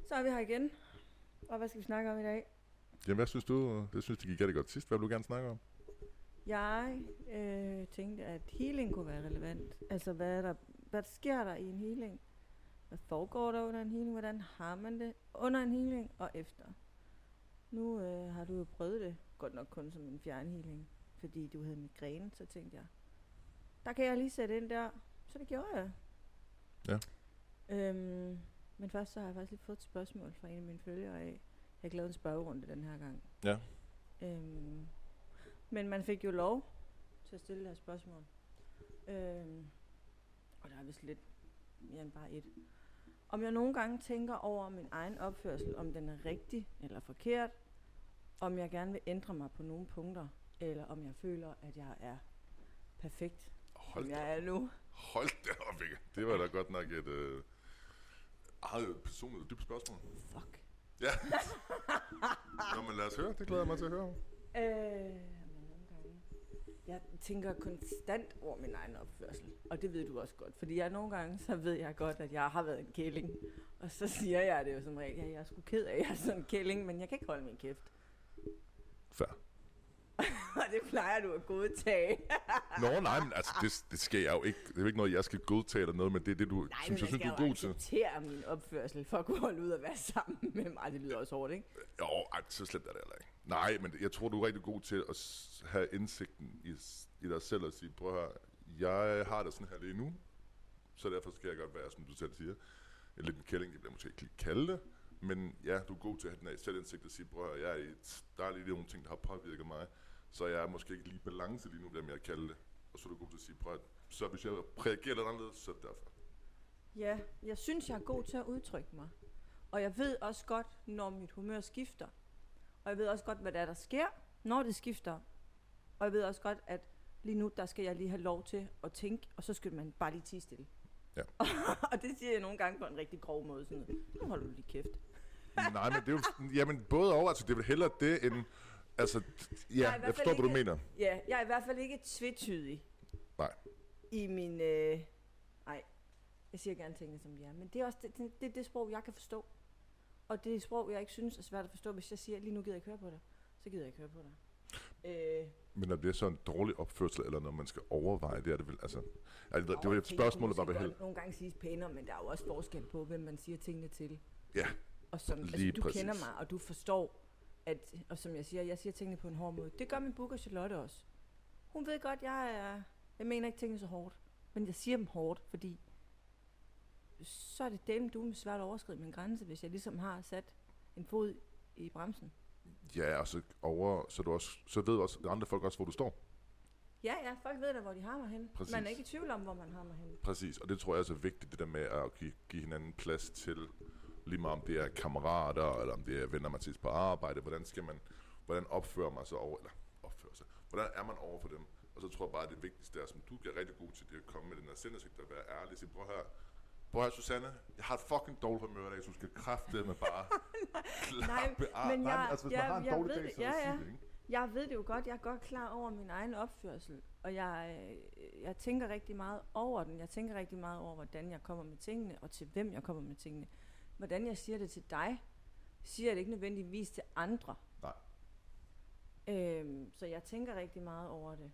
Så er vi her igen. Og hvad skal vi snakke om i dag? Jamen, hvad synes du? Jeg synes, det gik rigtig godt sidst. Hvad vil du gerne snakke om? Jeg tænkte, at healing kunne være relevant. Altså, hvad sker der i en healing? Hvad foregår der under en healing? Hvordan har man det under en healing og efter? Nu har du jo prøvet det, godt nok kun som en fjernhealing, fordi du havde migræne, så tænkte jeg, der kan jeg lige sætte ind der. Så det gjorde jeg. Ja. Men først så har jeg faktisk lige fået et spørgsmål fra en af mine følgere af. Jeg har lavet en spørgerunde den her gang. Ja. Men man fik jo lov til at stille det her spørgsmål. Og der er vist lidt mere end bare et. Om jeg nogle gange tænker over min egen opførsel, om den er rigtig eller forkert, om jeg gerne vil ændre mig på nogle punkter, eller om jeg føler, at jeg er perfekt, som jeg er nu. Hold da op, ikke? Det var da godt nok et personligt dybt spørgsmål. Fuck. Ja. Nå, men lad os høre. Det glæder jeg mig til at høre. Men nogle gange. Jeg tænker konstant over min egen opførsel, og det ved du også godt. Fordi nogle gange, så ved jeg godt, at jeg har været en kælling. Og så siger jeg det jo som regel, jeg er sgu ked af, at jeg er sådan en kælling, men jeg kan ikke holde min kæft. Fair. Og det plejer du at godtage. Nå, nej, men altså, det skal jeg jo ikke. Det er jo ikke noget, jeg skal godtage eller noget, men det er det, du synes, du er god til. Nej, men jeg skal jo acceptere min opførsel for at kunne holde ud og være sammen med mig. Det lyder også hårdt, ikke? Jo, så slemt er det heller ikke. Nej, men jeg tror, du er rigtig god til at have indsigten i dig selv og sige, prøv at høre, jeg har det sådan her lige nu, så derfor skal jeg godt være, som du selv siger, en lidt en kælling, det bliver måske ikke lige kalde det, men ja, du er god til at have den af selvindsigt og sige, prøv at høre, der er lige nogle ting, der har påvirket mig, så jeg er måske ikke lige balance lige nu, bliver jeg kalde det. Og så er du god til at sige, prøv at, så hvis jeg reagerer lidt anderledes, så derfor. Ja, jeg synes, jeg er god til at udtrykke mig. Og jeg ved også godt, når mit humør skifter. Og jeg ved også godt, hvad der sker, når det skifter. Og jeg ved også godt, at lige nu, der skal jeg lige have lov til at tænke, og så skal man bare lige tie stille. Ja. Og det siger jeg nogle gange på en rigtig grov måde. Sådan noget. Nu holder du lige kæft. Nej, men det er jo, jamen både over, altså det er vel hellere det, end, altså, ja, jeg forstår, hvad du mener. Ja, jeg er i hvert fald ikke tvetydig. Nej. I min, nej, jeg siger gerne tingene som de er, men det er også det sprog, jeg kan forstå. Og det sprog, jeg ikke synes er svært at forstå, hvis jeg siger, lige nu gider jeg ikke høre på dig, så gider jeg ikke høre på dig. Men når det er sådan en dårlig opførsel, eller når man skal overveje, det er det vel, altså, det var et spørgsmål, der var vel nogle gange siges pænere, men der er jo også forskel på, hvem man siger tingene til. Ja, og som, altså, du præcis. Kender mig, og du forstår, at, og som jeg siger tingene på en hård måde. Det gør min booker Charlotte også. Hun ved godt, jeg mener ikke tingene så hårdt, men jeg siger dem hårdt, fordi så er det dem, du er svært at overskride min grænse, hvis jeg ligesom har sat en fod i bremsen. Ja, og så ved også andre folk også, hvor du står. Ja, folk ved da, hvor de har mig hen. Man er ikke i tvivl om, hvor man har mig hen. Præcis, og det tror jeg er så vigtigt, det der med at give hinanden plads til, lige meget om det er kammerater, eller om det er venner, man ses på arbejde, hvordan opfører man sig hvordan er man over for dem? Og så tror jeg bare, at det vigtigste er, som du bliver rigtig god til, det at komme med den her sindsigt, at være ærlig og sige, prøv her, Susanne, jeg har et fucking dårligt humør i dag, så du skal kraftedeme bare klappe af. Men altså, hvis man har en dårlig dag, så ja. det, ikke? Jeg ved det jo godt, jeg er godt klar over min egen opførsel, og jeg tænker rigtig meget over den. Jeg tænker rigtig meget over, hvordan jeg kommer med tingene, og til hvem jeg kommer med tingene. Hvordan jeg siger det til dig, siger jeg det ikke nødvendigvis til andre. Nej. Så jeg tænker rigtig meget over det.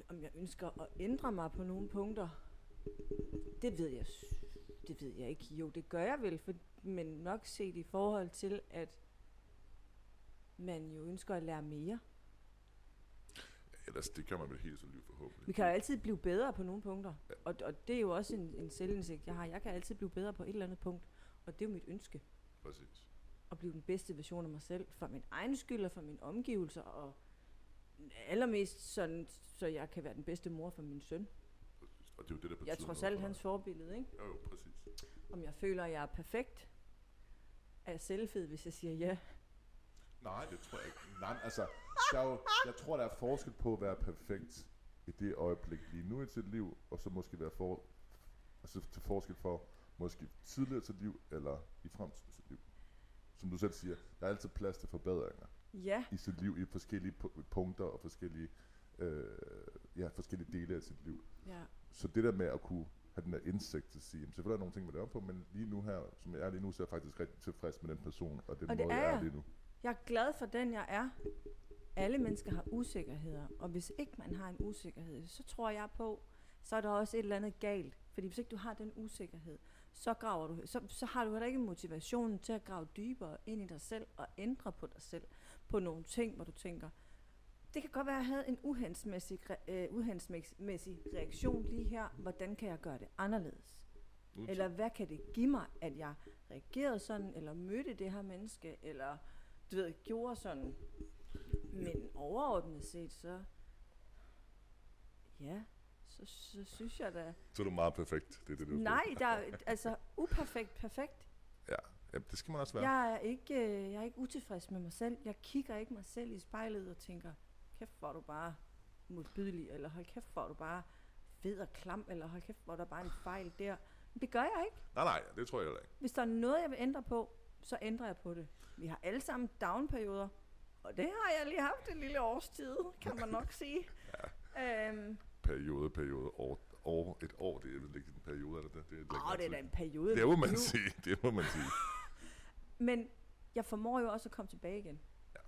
Om jeg ønsker at ændre mig på nogle punkter, det ved jeg ikke. Jo, det gør jeg vel, men nok set i forhold til, at man jo ønsker at lære mere. Ellers det kan man vel hele sit liv forhåbentlig. Vi kan jo altid blive bedre på nogle punkter, ja. Og det er jo også en selvindsigt, jeg har. Jeg kan altid blive bedre på et eller andet punkt, og det er jo mit ønske. Præcis. At blive den bedste version af mig selv, for min egen skyld og for mine omgivelser, og allermest sådan, så jeg kan være den bedste mor for min søn. Præcis. Og det er jo det, der betyder jeg tror selv hans forbillede, ikke? Jo, præcis. Om jeg føler, at jeg er perfekt, er jeg selvfed, hvis jeg siger ja. Nej, det tror jeg ikke. Nej, altså, jeg tror, der er forskel på at være perfekt i det øjeblik lige nu i sit liv, og så måske være til forskel for måske tidligere til liv, eller i fremtiden til liv. Som du selv siger, der er altid plads til forbedringer i sit liv, i forskellige punkter og forskellige dele af sit liv. Ja. Så det der med at kunne have den der indsigt til at sige, selvfølgelig er der nogle ting, man laver på, men lige nu her, som jeg er lige nu, så er jeg faktisk rigtig tilfreds med den person, og den måde, jeg er lige nu. Jeg er glad for den, jeg er. Alle mennesker har usikkerheder, og hvis ikke man har en usikkerhed, så tror jeg på, så er der også et eller andet galt. Fordi hvis ikke du har den usikkerhed, så har du heller ikke motivationen til at grave dybere ind i dig selv og ændre på dig selv. På nogle ting, hvor du tænker, det kan godt være, at jeg havde en uhendsmæssig reaktion lige her. Hvordan kan jeg gøre det anderledes? Eller hvad kan det give mig, at jeg reagerede sådan, eller mødte det her menneske, eller du ved, gjorde sådan. Men overordnet set, så synes jeg da... Så er du meget perfekt, det er det, du Nej, der er altså uperfekt, perfekt. Ja, det skal man også være. Jeg er ikke utilfreds med mig selv. Jeg kigger ikke mig selv i spejlet og tænker, kæft, hvor er du bare modbydelig, eller hold kæft, hvor er du bare fed og klam, eller hold kæft, hvor er der bare en fejl der. Det gør jeg ikke. Nej, det tror jeg heller ikke. Hvis der er noget, jeg vil ændre på, så ændrer jeg på det. Vi har alle sammen down-perioder, og det har jeg lige haft en lille års tid, kan man nok sige. Ja. Periode, et år, det er vel ikke en periode, eller det? Det er da en periode. Det må man sige. Men jeg formår jo også at komme tilbage igen. Ja,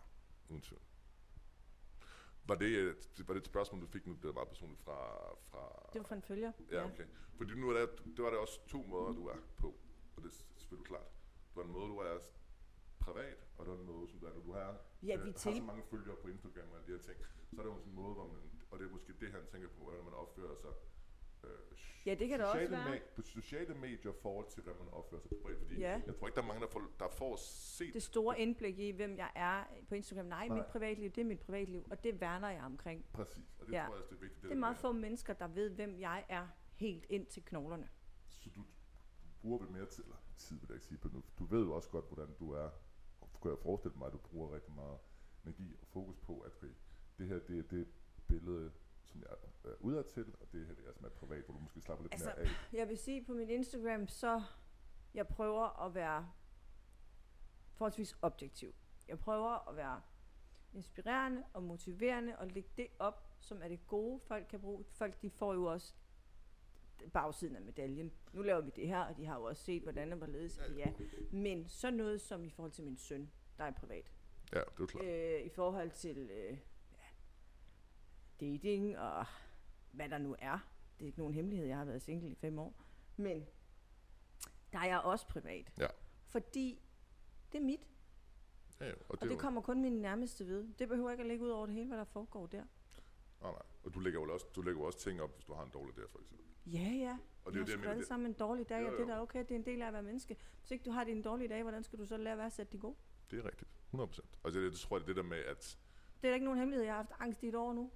uden tvivl. Var det et spørgsmål, du fik nu, det var meget personligt fra... Det var fra en følger. Ja, okay. Fordi nu det var det også 2 måder, du er på, og det er selvfølgelig klart. Du har en måde, du er privat, og der er en måde, som du har så mange følgere på Instagram og alle de her ting. Så er det jo sådan en måde, hvor man, og det er måske det, han tænker på, hvordan man opfører sig. Ja, det kan det også være. På sociale medier forhold til, hvordan man opfører sig privat, fordi jeg tror ikke, der er mange, der får set... Det store indblik i, hvem jeg er på Instagram. Nej, mit privatliv, det er mit privatliv, og det værner jeg omkring. Præcis, og det tror jeg også, det er vigtigt. Det er meget få mennesker, der ved, hvem jeg er helt ind til knoglerne. Så du bruger vel mere tid, vil jeg ikke sige på nu. Du ved jo også godt, hvordan du er. Og kan jeg forestille mig, at du bruger rigtig meget energi og fokus på, at det her, det er det billede, som jeg er udadtil, og det her det er som er privat, hvor du måske slapper lidt mere af. Jeg vil sige på min Instagram, så jeg prøver at være forholdsvis objektiv. Jeg prøver at være inspirerende og motiverende og lægge det op, som er det gode, folk kan bruge. Folk, de får jo også bagsiden af medaljen. Nu laver vi det her, og de har jo også set, hvordan det var ledes. Ja. Men så noget som i forhold til min søn, der er privat. Ja, det er klart. I forhold til dating og hvad der nu er. Det er ikke nogen hemmelighed, jeg har været single i 5 år. Men der er jeg også privat. Ja. Fordi det er mit. Ja, og det kommer kun mine nærmeste ved. Det behøver ikke at ligge ud over det hele, hvad der foregår der. Nej. Og du lægger også ting op, hvis du har en dårlig dag, for eksempel. Ja. Og det er det, alle sammen en dårlig dag, og det er da okay. Det er en del af at være menneske. Hvis ikke du har din dårlige dag, hvordan skal du så lære at værdsætte de gode? Det er rigtigt. 100%. Altså det tror jeg, det der med, at... Det er da ikke nogen hemmelighed. Jeg har haft angst i et år nu.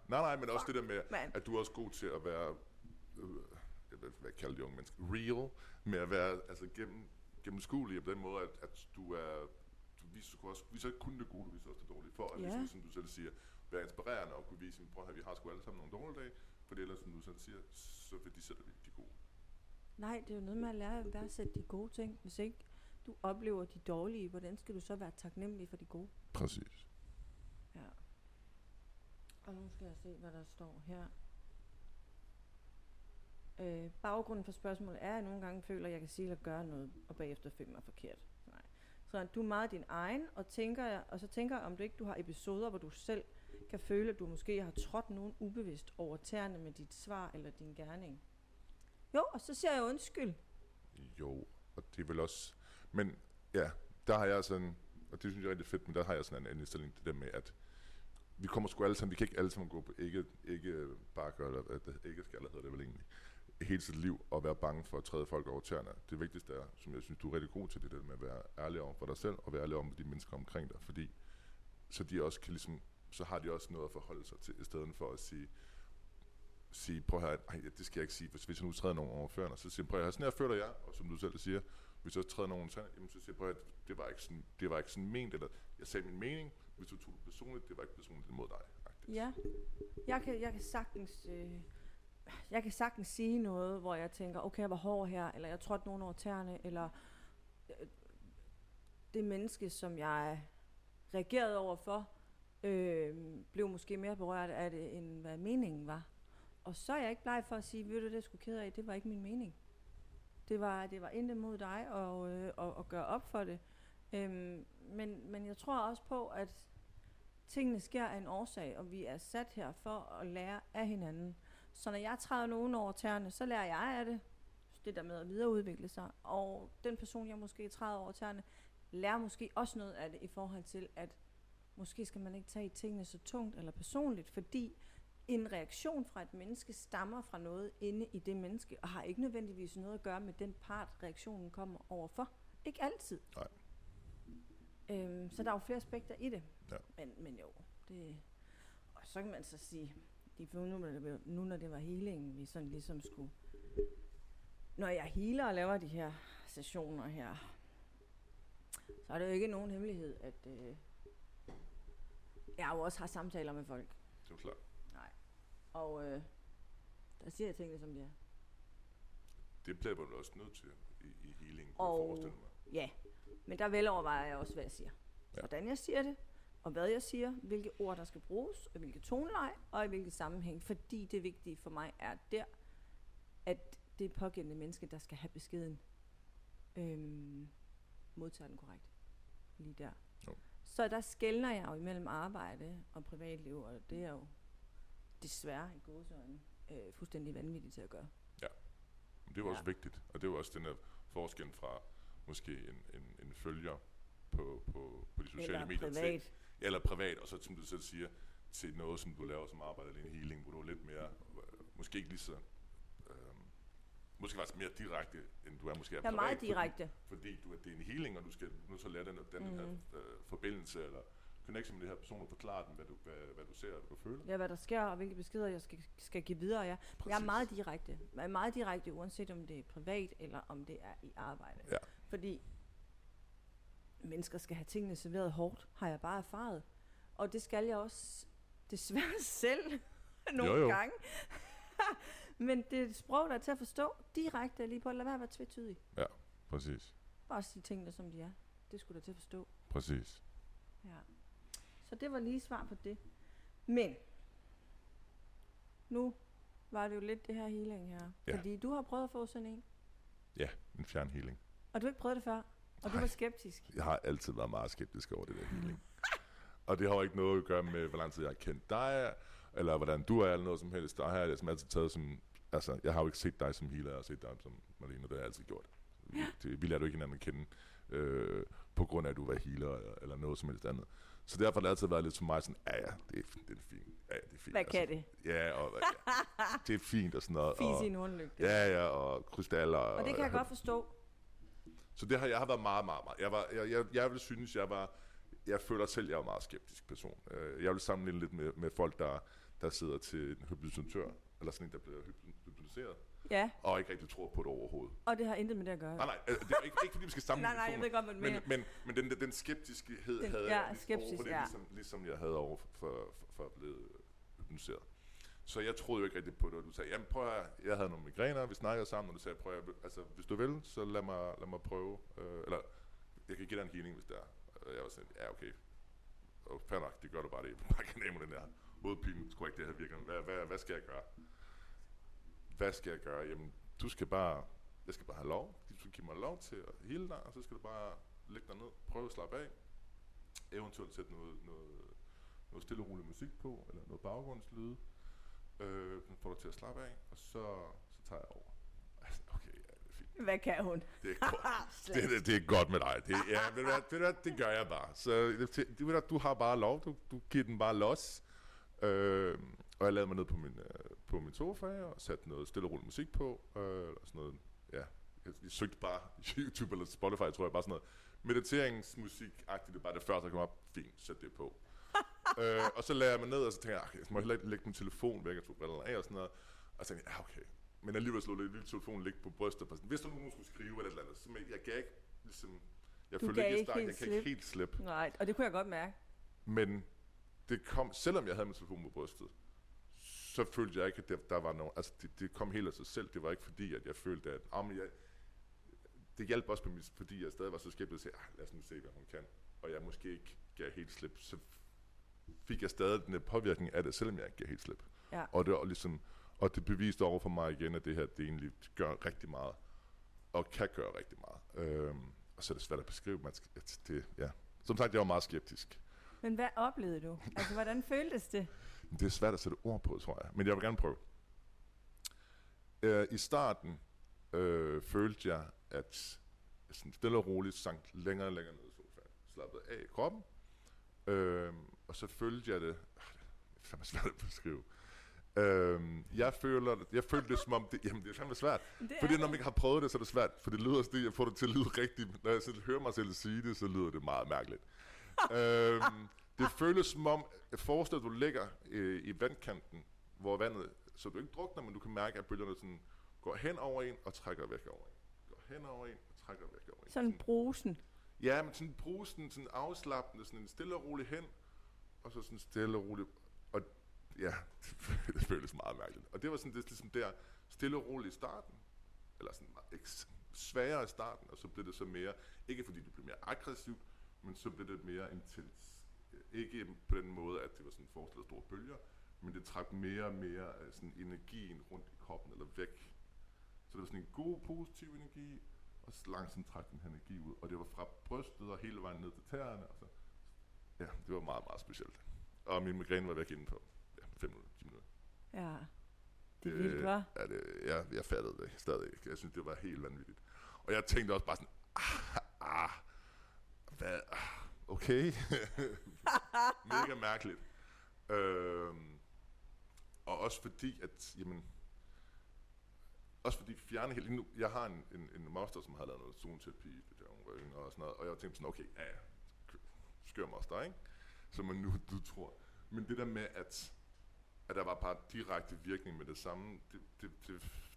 Nej, men også det der med, at du er også god til at være... hvad kalder de unge mennesker? Real. Med at være gennemskuelig på den måde, at du er... Du viser ikke kun det gode, du viser også det dårlige. For at ligesom, som du selv siger, være inspirerende og kunne vise, prøv at vi har sgu alle sammen nogle dårlige dage. For ellers, som du selv siger, så værdisætter vi de gode. Nej, det er jo noget med at lære at værdsætte de gode ting. Hvis ikke du oplever de dårlige, hvordan skal du så være taknemmelig for de gode? Præcis. Ja. Og nu skal jeg se, hvad der står her. Baggrunden for spørgsmålet er, at jeg nogle gange føler, at jeg kan sige eller gøre noget, og bagefter føler mig forkert. Nej. Så du er meget din egen, og så tænker jeg, om du ikke du har episoder, hvor du selv kan føle, at du måske har trådt nogen ubevidst over tæerne med dit svar eller din gerning. Jo, og så siger jeg undskyld. Jo, og det er vel også... Men ja, der har jeg sådan... Og det synes jeg er rigtig fedt, men der har jeg sådan en indstilling til det med, at vi kommer sgu alle sammen... Vi kan ikke alle sammen gå på ikke bare gøre det, ikke skal hedder det vel egentlig, hele sit liv og være bange for at træde folk over tæerne. Det vigtigste er, som jeg synes, du er rigtig god til, det der med at være ærlig over for dig selv, og være ærlig om de mennesker omkring dig, fordi så de også kan ligesom, så har de også noget at forholde sig til, i stedet for at sige prøv at høre, det skal jeg ikke sige, hvis jeg nu træder nogen over førerne, så siger prøv at høre, sådan her føler jeg, og som du selv siger, hvis jeg også træder nogen over jamen, så siger prøv at høre, det var ikke sådan ment, eller jeg sagde min mening, hvis du tog det personligt, det var ikke personligt imod dig. Ja, jeg kan sagtens sige noget, hvor jeg tænker, okay, jeg var hård her, eller jeg trådte nogen over tæerne, eller det menneske, som jeg reagerede overfor, blev måske mere berørt af det, end hvad meningen var. Og så er jeg ikke bleg for at sige, ved du det, jeg skulle ked af, det var ikke min mening. Det var intet mod dig og gøre op for det. Men jeg tror også på, at tingene sker af en årsag, og vi er sat her for at lære af hinanden. Så når jeg træder nogen over tæerne, så lærer jeg af det. Det der med at videreudvikle sig. Og den person, jeg måske træder over tæerne, lærer måske også noget af det i forhold til, at måske skal man ikke tage tingene så tungt eller personligt, fordi en reaktion fra et menneske stammer fra noget inde i det menneske, og har ikke nødvendigvis noget at gøre med den part, reaktionen kommer overfor. Ikke altid. Nej. Så der er jo flere aspekter i det. Ja. Men jo, det... Og så kan man så sige, nu når det var healingen, vi sådan ligesom skulle... Når jeg healer og laver de her sessioner her, så er det jo ikke nogen hemmelighed, at jeg jo også har samtaler med folk. Det er klart. Nej. Og der siger jeg tingene, som de er. Det bliver man også nødt til i healing, kunne Og jeg forestille mig. ja, men der velovervejer jeg også, hvad jeg siger. Ja. Hvordan jeg siger det, og hvad jeg siger, hvilke ord der skal bruges, og hvilke toneleje, og i hvilke sammenhæng. Fordi det vigtige for mig er der, at det pågældende menneske, der skal have beskeden, modtager den korrekt. Lige der. Jo. Så der skelner jeg jo imellem arbejde og privatliv, og det er jo desværre i gåseøjne fuldstændig vanvittigt til at gøre. Ja, men det er jo også vigtigt, og det er jo også den her forskel fra måske en følger på de sociale Eller medier. privat. Eller privat, og så som du selv siger, til noget, som du laver som arbejder i en healing, hvor du er lidt mere, måske ikke lige så, måske faktisk mere direkte, end du er måske Jeg er privat. meget direkte. Fordi det er en healing, og du skal nu så lære den her forbindelse, eller connection med det her person, og forklare dem, hvad du ser, og hvad du føler. Ja, hvad der sker, og hvilke beskeder jeg skal give videre. Jeg er meget direkte. Jeg er meget direkte, uanset om det er privat, eller om det er i arbejde. Ja. Fordi mennesker skal have tingene serveret hårdt, har jeg bare erfaret. Og det skal jeg også desværre selv nogle gange. Men det er et sprog, der er til at forstå direkte lige på. Lad være at være tvetydig. Ja, præcis. Bare sige tingene, som de er. Det skulle da til at forstå. Præcis. Ja. Så det var lige svar på det. Men nu var det jo lidt det her healing her. Ja. Fordi du har prøvet at få sådan en. Ja, en fjern healing. Og du har ikke prøvet det før. Og du var skeptisk. Jeg har altid været meget skeptisk over det der healing. Og det har jo ikke noget at gøre med, hvor lang tid jeg har kendt dig, eller hvordan du er, eller noget som helst. Der har jeg altid taget som... Altså, jeg har jo ikke set dig som healer, jeg har set dig som Marlene, og det har jeg altid gjort. Vi lærte jo ikke hinanden at kende, på grund af, at du var healer, eller noget som helst andet. Så derfor har det altid været lidt for mig sådan, det er fint. Ja, det er fint. Hvad kan det? Ja, og det er fint og sådan noget. Fis i en hornlygte. Ja, og krystaller. Og det kan jeg godt forstå. Så det har jeg har været meget. Jeg vil synes, jeg føler selv, jeg er en meget skeptisk person. Jeg vil sammenligne lidt med folk, der sidder til en hypnotisør, eller sådan en, der bliver hypnotiseret, Ja. og ikke rigtig tror på det overhovedet. Og det har intet med det at gøre. Nej, det er ikke fordi vi skal sammenligne Nej, jeg ved godt, hvad du mener. men den skeptiskhed havde jeg over for det, ligesom jeg havde over for at blive hypnotiseret. Så jeg troede jo ikke rigtig på det, og du sagde, jamen prøv at jeg havde nogle migræner, vi snakkede sammen, og du sagde, prøv at altså hvis du vil, så lad mig prøve, eller jeg kan give dig en healing, hvis det er. Og jeg var sådan, ja okay, og fair nok, det gør du bare det, bare kan nemme den der hovedpine, tror ikke det her virker, hvad skal jeg gøre? Hvad skal jeg gøre? Jamen, jeg skal bare have lov, du skal give mig lov til at hele dig, og så skal du bare lægge dig ned, prøve at slappe af, eventuelt sætte noget stille og rolig musik på, eller noget baggrundslyde, får dig til at slappe af, og så tager jeg over. Okay, ja, det er fint. Hvad kan hun? Det er godt. det er godt med dig. Det gør jeg bare. Så du har bare lov, du giver den bare los. Og jeg lavede mig ned på min sofa og satte noget stille og rolig musik på, og sådan noget, ja. Jeg søgte bare YouTube eller Spotify, tror jeg, bare sådan noget mediteringsmusik-agtigt, det er bare det første, der kom op. Fint, sæt det på. Og så lagde jeg mig ned, og så tænkte jeg må heller ikke lægge min telefon væk, og tog brillerne af og sådan noget. Og så tænkte jeg, okay. Men alligevel slog lidt telefonen ligge på brystet. Hvis der nogen skulle skrive eller et eller andet, så jeg gav ikke, ligesom, jeg følte ikke, jeg kan ikke helt slippe. Nej, og det kunne jeg godt mærke. Men det kom, selvom jeg havde min telefon på brystet, så følte jeg ikke, at der var nogen, altså det kom helt af sig selv. Det var ikke fordi, at jeg følte, at det hjalp også på mig, fordi jeg stadig var så skeptisk og sagde, lad os nu se, hvad hun kan. Og jeg måske ikke gav helt slip, så fik jeg stadig den påvirkning af det, selvom jeg ikke gav helt slip. Ja. Og det var ligesom, Og det beviste over for mig igen, at det her, det egentlig gør rigtig meget. Og kan gøre rigtig meget. Og så er det svært at beskrive. Som sagt, jeg var meget skeptisk. Men hvad oplevede du? Altså, hvordan føltes det? Det er svært at sætte ord på, tror jeg. Men jeg vil gerne prøve. I starten følte jeg, at jeg sådan stille og roligt sank længere og længere ned i sofaen. Slappede af i kroppen. Og så følte jeg det... Det er fandme svært at beskrive. Jeg følte det som om... Det er fandme svært. Fordi når man ikke har prøvet det, så er det svært. For det lyder jeg får det til at lyde rigtigt. Når jeg selv hører mig selv sige det, så lyder det meget mærkeligt. Det føles som om... Forestil dig, at du ligger i vandkanten, hvor vandet... Så du ikke drukner, men du kan mærke, at bølgerne sådan går hen over en og trækker væk over en. Går hen over en og trækker væk over en. Sådan brusen. Ja, men sådan brusen, sådan afslappende, sådan en stille og rolig hen, og så sådan stille og roligt. Og ja, det føles meget mærkeligt. Og det var sådan, det ligesom der stille og roligt i starten, eller sådan sværere i starten, og så blev det så mere, ikke fordi det blev mere aggressivt, men så blev det mere intens. Ikke på den måde, at det var sådan forestillet store bølger, men det trak mere og mere sådan energien rundt i kroppen eller væk. Så det var sådan en god, positiv energi, og så langsomt trak den energi ud. Og det var fra brystet og hele vejen ned til tæerne. Og så, ja, det var meget, meget specielt. Og min migræne var væk inden på 5 minutter, 10 minutter. Ja, det er vildt, hva'? Ja, jeg fattede det stadig. Jeg synes, det var helt vanvittigt. Og jeg tænkte også bare sådan, hvad? Okay. Mega mærkeligt. Og også fordi, at, fjerne helt nu. Jeg har en moster, som har lavet noget zoneterapi, det der hun var yngre og sådan noget, og jeg tænkte sådan, okay, skør moster, ikke? Som man nu, du tror. Men det der med, at der var bare direkte virkning med det samme,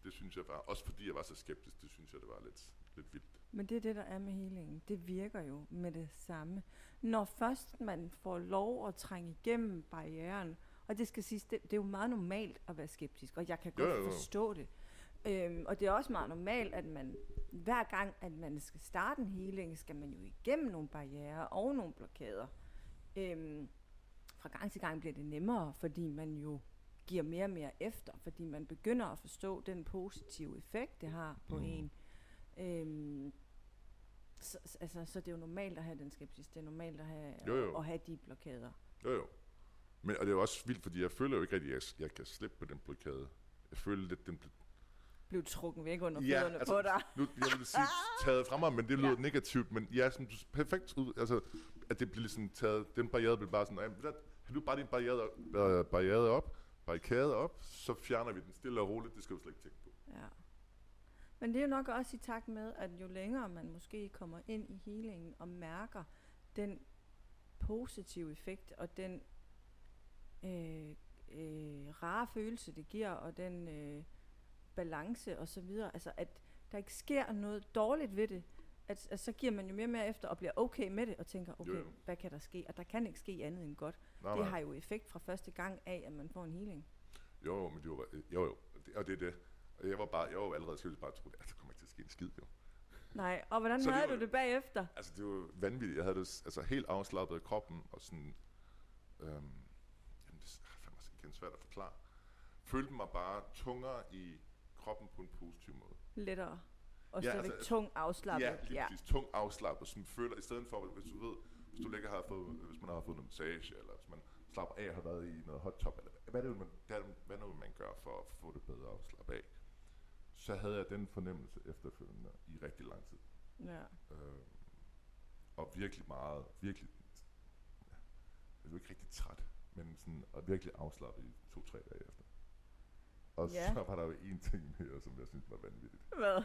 det synes jeg var, også fordi jeg var så skeptisk, det synes jeg, det var lidt vildt. Men det er det, der er med healingen. Det virker jo med det samme. Når først man får lov at trænge igennem barrieren, og det skal siges, det er jo meget normalt at være skeptisk, og jeg kan godt forstå det. Og det er også meget normalt, at man hver gang, at man skal starte en healing, skal man jo igennem nogle barrierer og nogle blokader. Fra gang til gang bliver det nemmere, fordi man jo giver mere og mere efter, fordi man begynder at forstå den positive effekt, det har på en. Så det er jo normalt at have den skepsis, det er normalt at have de blokader. Jo. Men, og det er jo også vildt, fordi jeg føler jo ikke rigtig, at jeg kan slippe på den blokade. Jeg føler lidt, den blev trukket væk under fødderne på dig. Nu, jeg vil sige taget fra mig, men det lyder negativt, men ja, sådan perfekt ud, altså, at det bliver ligesom taget, den barriere bliver bare sådan, har du bare din barrikade op, så fjerner vi den stille og roligt, det skal du slet ikke tænke på. Ja. Men det er jo nok også i takt med, at jo længere man måske kommer ind i healingen og mærker den positive effekt og den rare følelse, det giver, og den balance og så videre, altså at der ikke sker noget dårligt ved det, at så giver man jo mere og mere efter og bliver okay med det og tænker, okay, hvad kan der ske? Og der kan ikke ske andet end godt. Det har jo effekt fra første gang af, at man får en healing. Jo, men det var, og det er det. Og jeg var jo allerede skeptisk, bare troede, at der kommer ikke til at ske en skid, jo. Nej, og hvordan havde du det bagefter? Altså, det var vanvittigt. Jeg havde det altså helt afslappet af kroppen, og sådan, det er fandme igen svært at forklare. Følte mig bare tungere i kroppen på en positiv måde. Lettere. Og så tung afslappet. Ja, lige præcis. Tung afslappet, som føler, i stedet for, hvis du ligger her hvis man har fået en massage, eller hvis man slapper af og har været i noget hot tub, eller hvad er det, man gør for at få det bedre at slappe af, så havde jeg den fornemmelse efterfølgende i rigtig lang tid. Ja. Og virkelig meget, jeg var ikke rigtig træt, men sådan, og virkelig afslappet i 2-3 dage efter. Og så var der jo en ting mere, som jeg synes var vanvittigt. Hvad?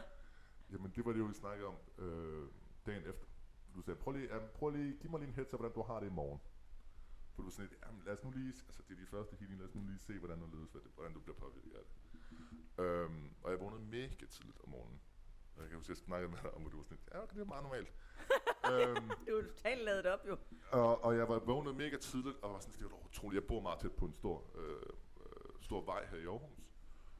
Jamen, det var det jo, vi snakkede om dagen efter. Du sagde, prøv lige, giv mig lige en heads up, hvordan du har det i morgen. For du sådan lidt, jamen lad os nu lige, altså det er de første healing, lad os nu lige se, hvordan du bliver påvirket af det. Og jeg vågnede mega tidligt om morgenen. Og jeg kan huske, at jeg snakkede med dig om, at du var sådan lidt, ja, okay, det er meget normalt. Det var totalt ladet op jo. Og jeg var vågnet mega tidligt, og var sådan, det var utroligt. Jeg bor meget tæt på en stor vej her i Aarhus.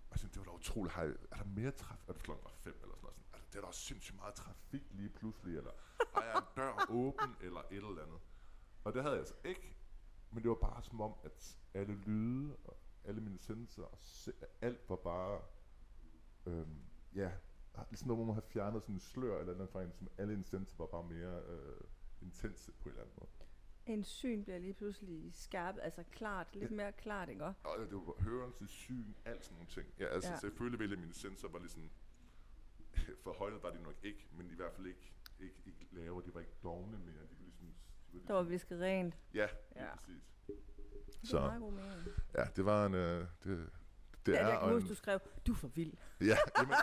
Og jeg synes, det var da utroligt. Er der mere trafik? Er det klokken 5 eller sådan noget? Det er da også sindssygt meget trafik lige pludselig, eller er jeg en dør åben, eller et eller andet. Og det havde jeg altså ikke. Men det var bare som om, at alle lyde alle mine sensorer, og alt var bare, ligesom noget, hvor man har fjernet sådan en slør eller andet fra en, som alle sensorer var bare mere intense på en eller anden måde. En syn bliver lige pludselig skarpt, altså klart, lidt mere klart, ikke? Og det var hørelse, syn, alt sådan nogle ting. Ja, altså selvfølgelig ville mine sensorer var ligesom, for højnet var de nok ikke, men i hvert fald ikke lavere, de var ikke dogne mere, de var ligesom... Der var visket rent. Ja, præcis. Det er meget god mening. Ja, det var en... jeg kan huske, du skrev, du er for vild. Ja, jamen,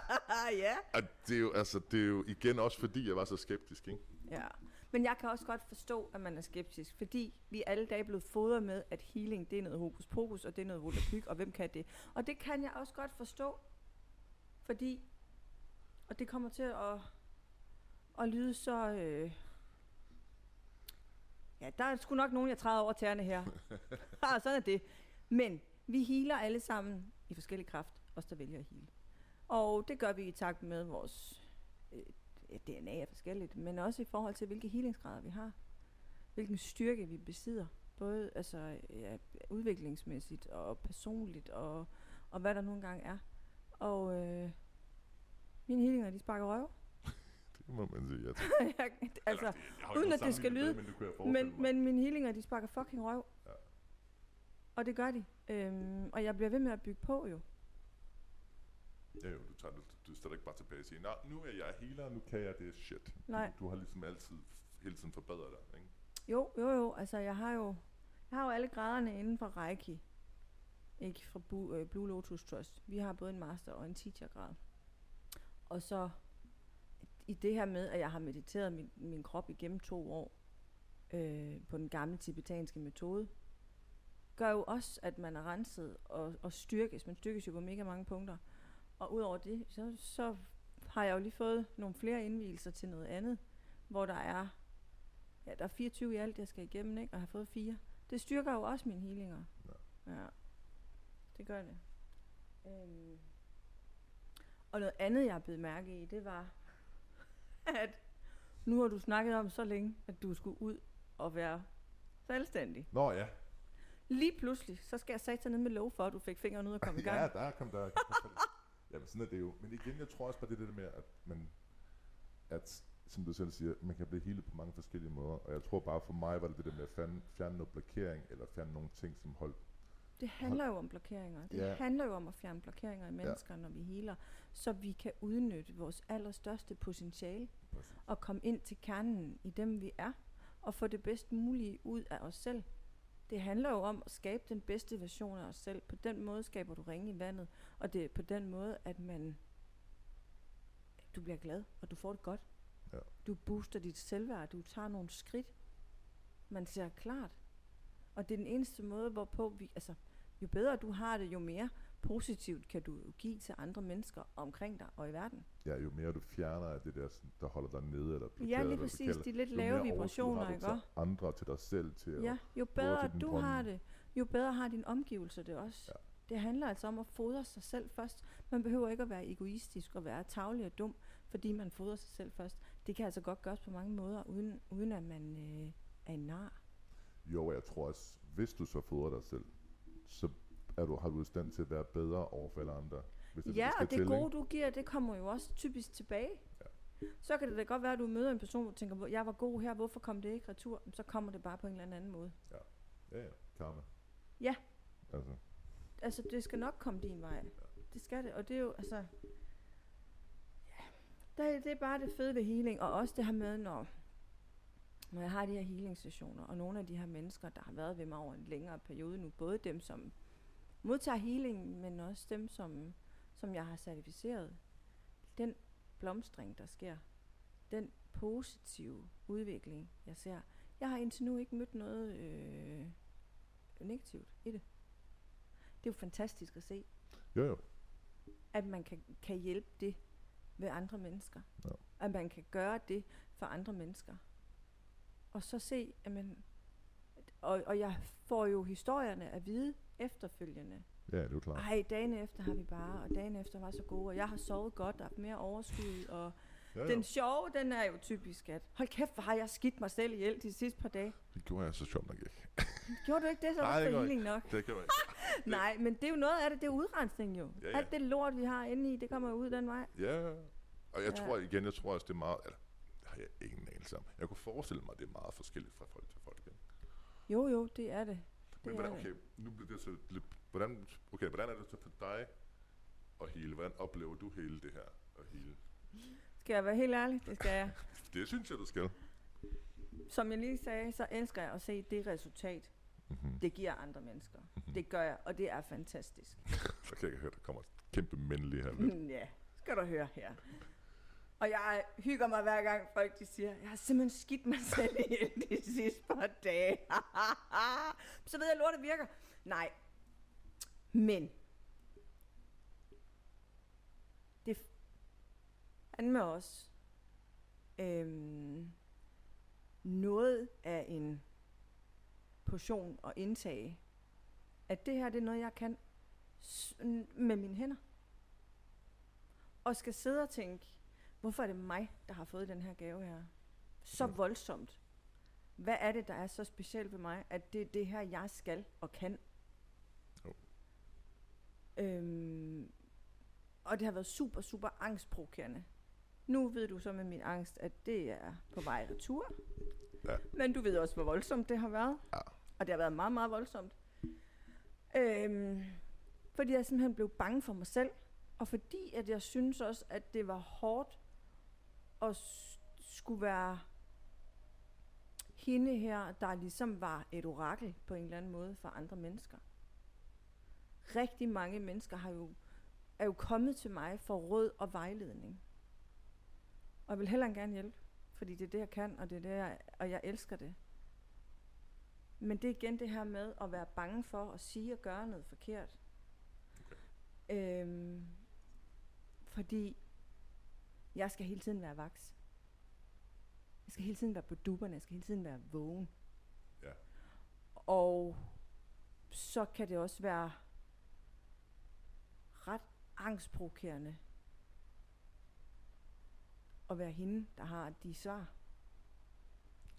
ja. Og det er jo igen også fordi, jeg var så skeptisk, ikke? Ja, men jeg kan også godt forstå, at man er skeptisk, fordi vi alle dage er blevet fodret med, at healing, det er noget hokus pokus, og det er noget volapyk, og hvem kan det? Og det kan jeg også godt forstå, fordi, og det kommer til at lyde så... Ja, der er sgu nok nogen, jeg træder over tæerne her. Sådan er det. Men vi healer alle sammen i forskellige kraft, os der vælger at heale. Og det gør vi i takt med vores DNA er forskelligt, men også i forhold til, hvilke healingsgrader vi har. Hvilken styrke vi besidder. Både udviklingsmæssigt og personligt, og hvad der nogle gange er. Og mine healinger, de sparker røv. Det må man sige, altså, uden at det skal lyde, men mine healinger, de sparker fucking røv. Ja. Og det gør de. Og jeg bliver ved med at bygge på, jo. Ja jo, du står ikke bare tilbage og siger, nå, nu er jeg healer, nu kan jeg det shit. Nej. Du har ligesom altid, hele tiden forbedret dig, ikke? Jo, altså jeg har jo alle graderne inden for Reiki. Ikke fra Blue Lotus Trust. Vi har både en master og en teacher-grad. Og så i det her med, at jeg har mediteret min krop igennem 2 år på den gamle tibetanske metode, gør jo også, at man er renset og styrkes. Man styrkes jo på mega mange punkter. Og udover det, så har jeg jo lige fået nogle flere indvielser til noget andet, hvor der er 24 i alt, jeg skal igennem, ikke? Og har fået 4. Det styrker jo også mine healinger. Ja. Det gør det. Og noget andet, jeg er blevet mærke i, det var, at nu har du snakket om så længe, at du skulle ud og være selvstændig. Nå ja. Lige pludselig, så skal jeg sætte ned med lov for, at du fik fingeren ud og komme i gang. Ja, der kom der. Ja, men sådan er det jo. Men igen, jeg tror også bare, det er det med, at som du selv siger, man kan blive healet på mange forskellige måder. Og jeg tror bare, for mig var det der med at fjerne noget blokering, eller fjerne nogle ting, som holdt. Det handler jo om blokeringer. Det handler jo om at fjerne blokeringer i mennesker, når vi healer, så vi kan udnytte vores allerstørste potentiale, og komme ind til kernen i dem, vi er, og få det bedst mulige ud af os selv. Det handler jo om at skabe den bedste version af os selv. På den måde skaber du ringe i vandet, og det er på den måde, at du bliver glad, og du får det godt. Ja. Du booster dit selvværd, du tager nogle skridt. Man ser klart. Og det er den eneste måde, hvorpå jo bedre du har det, jo mere positivt kan du give til andre mennesker omkring dig og i verden. Ja, jo mere du fjerner af det der, der holder dig nede, eller ja, lige præcis, de lidt lave vibrationer, ikke? Andre til dig selv til jo bedre du har det, jo bedre har din omgivelser det også. Ja. Det handler altså om at fodre sig selv først. Man behøver ikke at være egoistisk og være tarvelig og dum, fordi man fodrer sig selv først. Det kan altså godt gøres på mange måder, uden at man er en nar. Jo, jeg tror også, hvis du så fodrer dig selv, så har du i stand til at være bedre over for alle andre. Ja, og det gode, du giver, det kommer jo også typisk tilbage. Ja. Så kan det da godt være, at du møder en person, hvor du tænker, jeg var god her, hvorfor kom det ikke retur? Så kommer det bare på en eller anden måde. Ja, karma. Ja. Altså, det skal nok komme din vej. Ja. Det skal det, og det er jo, det er bare det fede ved healing, og også det her med, når jeg har de her healing-sessioner, og nogle af de her mennesker, der har været ved mig over en længere periode nu, både dem, som modtager healing, men også dem, som jeg har certificeret. Den blomstring, der sker, den positive udvikling, jeg ser. Jeg har indtil nu ikke mødt noget negativt i det. Det er jo fantastisk at se. Jo. At man kan hjælpe det ved andre mennesker. Ja. At man kan gøre det for andre mennesker. Og så se, og jeg får jo historierne at vide efterfølgende. Ja, det er jo klart. Dagen efter har vi bare, og dagen efter var så gode, og jeg har sovet godt, og haft mere overskud, og den sjove, den er jo typisk, at hold kæft, hvor har jeg skidt mig selv ihjel de sidste par dage. Det gjorde jeg så sjovt nok ikke. Gjorde du ikke det, så Nej, var det det gør healing nok? Det kan man Nej, men det er jo noget af det, det er udrensning jo. Ja, ja. Alt det lort, vi har inde i, det kommer jo ud den vej. Ja, og jeg tror også, det er meget... Eller, det har jeg ingen anelse om. Jeg kunne forestille mig, at det er meget forskelligt fra folk til folk. Ikke? Jo, det er det. Men hvordan, okay, nu bliver det så lidt... Hvordan er det så for dig at hele? Hvordan oplever du hele det her at hele? Skal jeg være helt ærlig? Det skal jeg. Det synes jeg, du skal. Som jeg lige sagde, så elsker jeg at se det resultat, det giver andre mennesker. Det gør jeg, og det er fantastisk. Så kan jeg høre, der kommer et kæmpe mændelig her lidt. Ja, skal du høre her. Og jeg hygger mig hver gang folk de siger, jeg har simpelthen skidt mig selv ihjel de sidste par dage. Så ved jeg, at lortet virker. Nej. Men. Det fandme også noget af en portion at indtage. At det her, det er noget, jeg kan med mine hænder. Og skal sidde og tænke, hvorfor er det mig, der har fået den her gave her? Så voldsomt. Hvad er det, der er så specielt ved mig, at det er det her, jeg skal og kan? Og det har været super, super angstprovokerende. Nu ved du så med min angst, at det er på vej retur. Ja. Men du ved også, hvor voldsomt det har været. Ja. Og det har været meget, meget voldsomt. Fordi jeg simpelthen blev bange for mig selv. Og fordi at jeg synes også, at det var hårdt at skulle være hende her, der ligesom var et orakel på en eller anden måde for andre mennesker. Rigtig mange mennesker er jo kommet til mig for råd og vejledning. Og jeg vil hellere gerne hjælpe, fordi det er det, jeg kan, og det er det, og jeg elsker det. Men det er igen det her med at være bange for at sige og gøre noget forkert. Okay. Fordi jeg skal hele tiden være vaks. Jeg skal hele tiden være på dupperne, jeg skal hele tiden være vågen. Ja. Og så kan det også være ret angstprovokerende at være hende, der har de svar.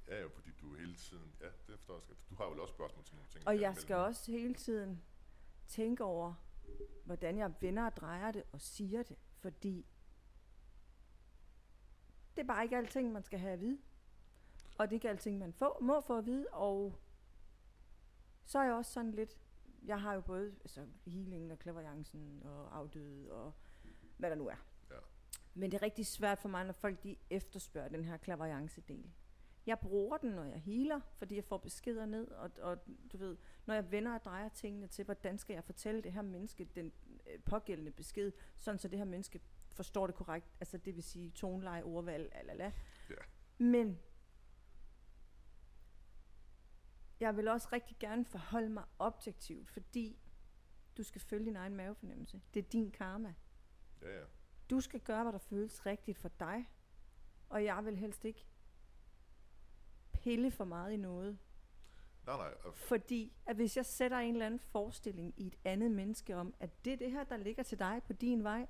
Ja, fordi du hele tiden... Ja, det forstår jeg godt. Du har vel også spørgsmål til nogle ting. Og jeg skal også hele tiden tænke over, hvordan jeg vender og drejer det og siger det. Fordi det er bare ikke alting, man skal have at vide. Og det er ikke alting, man må få at vide. Og så er jeg også sådan lidt... Jeg har jo både healingen og clairvoyancen og afdøde og hvad der nu er. Ja. Men det er rigtig svært for mig, når folk de efterspørger den her clairvoyance-del. Jeg bruger den, når jeg healer, fordi jeg får beskeder ned, og du ved, når jeg vender og drejer tingene til, hvordan skal jeg fortælle det her menneske den pågældende besked, sådan så det her menneske forstår det korrekt, altså det vil sige toneleje, ordvalg, alala. Ja. Men jeg vil også rigtig gerne forholde mig objektivt, fordi du skal følge din egen mavefornemmelse. Det er din karma. Ja. Du skal gøre, hvad der føles rigtigt for dig, og jeg vil helst ikke pille for meget i noget. Nej. Fordi at hvis jeg sætter en eller anden forestilling i et andet menneske om, at det er det her, der ligger til dig på din vej,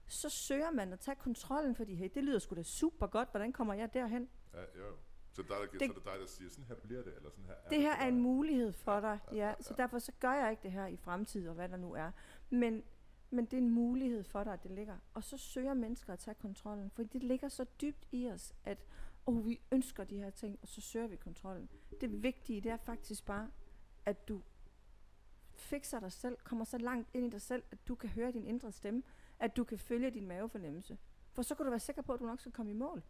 så søger man at tage kontrollen, fordi hey, det lyder sgu da super godt, hvordan kommer jeg derhen? Ja, jo. Så så er det dig, der siger, sådan her bliver det, eller sådan her er det her er en mulighed for dig, så derfor så gør jeg ikke det her i fremtiden, og hvad der nu er. Men det er en mulighed for dig, at det ligger. Og så søger mennesker at tage kontrollen, fordi det ligger så dybt i os, at vi ønsker de her ting, og så søger vi kontrollen. Det vigtige, det er faktisk bare, at du fikser dig selv, kommer så langt ind i dig selv, at du kan høre din indre stemme, at du kan følge din mavefornemmelse. For så kan du være sikker på, at du nok skal komme i mål.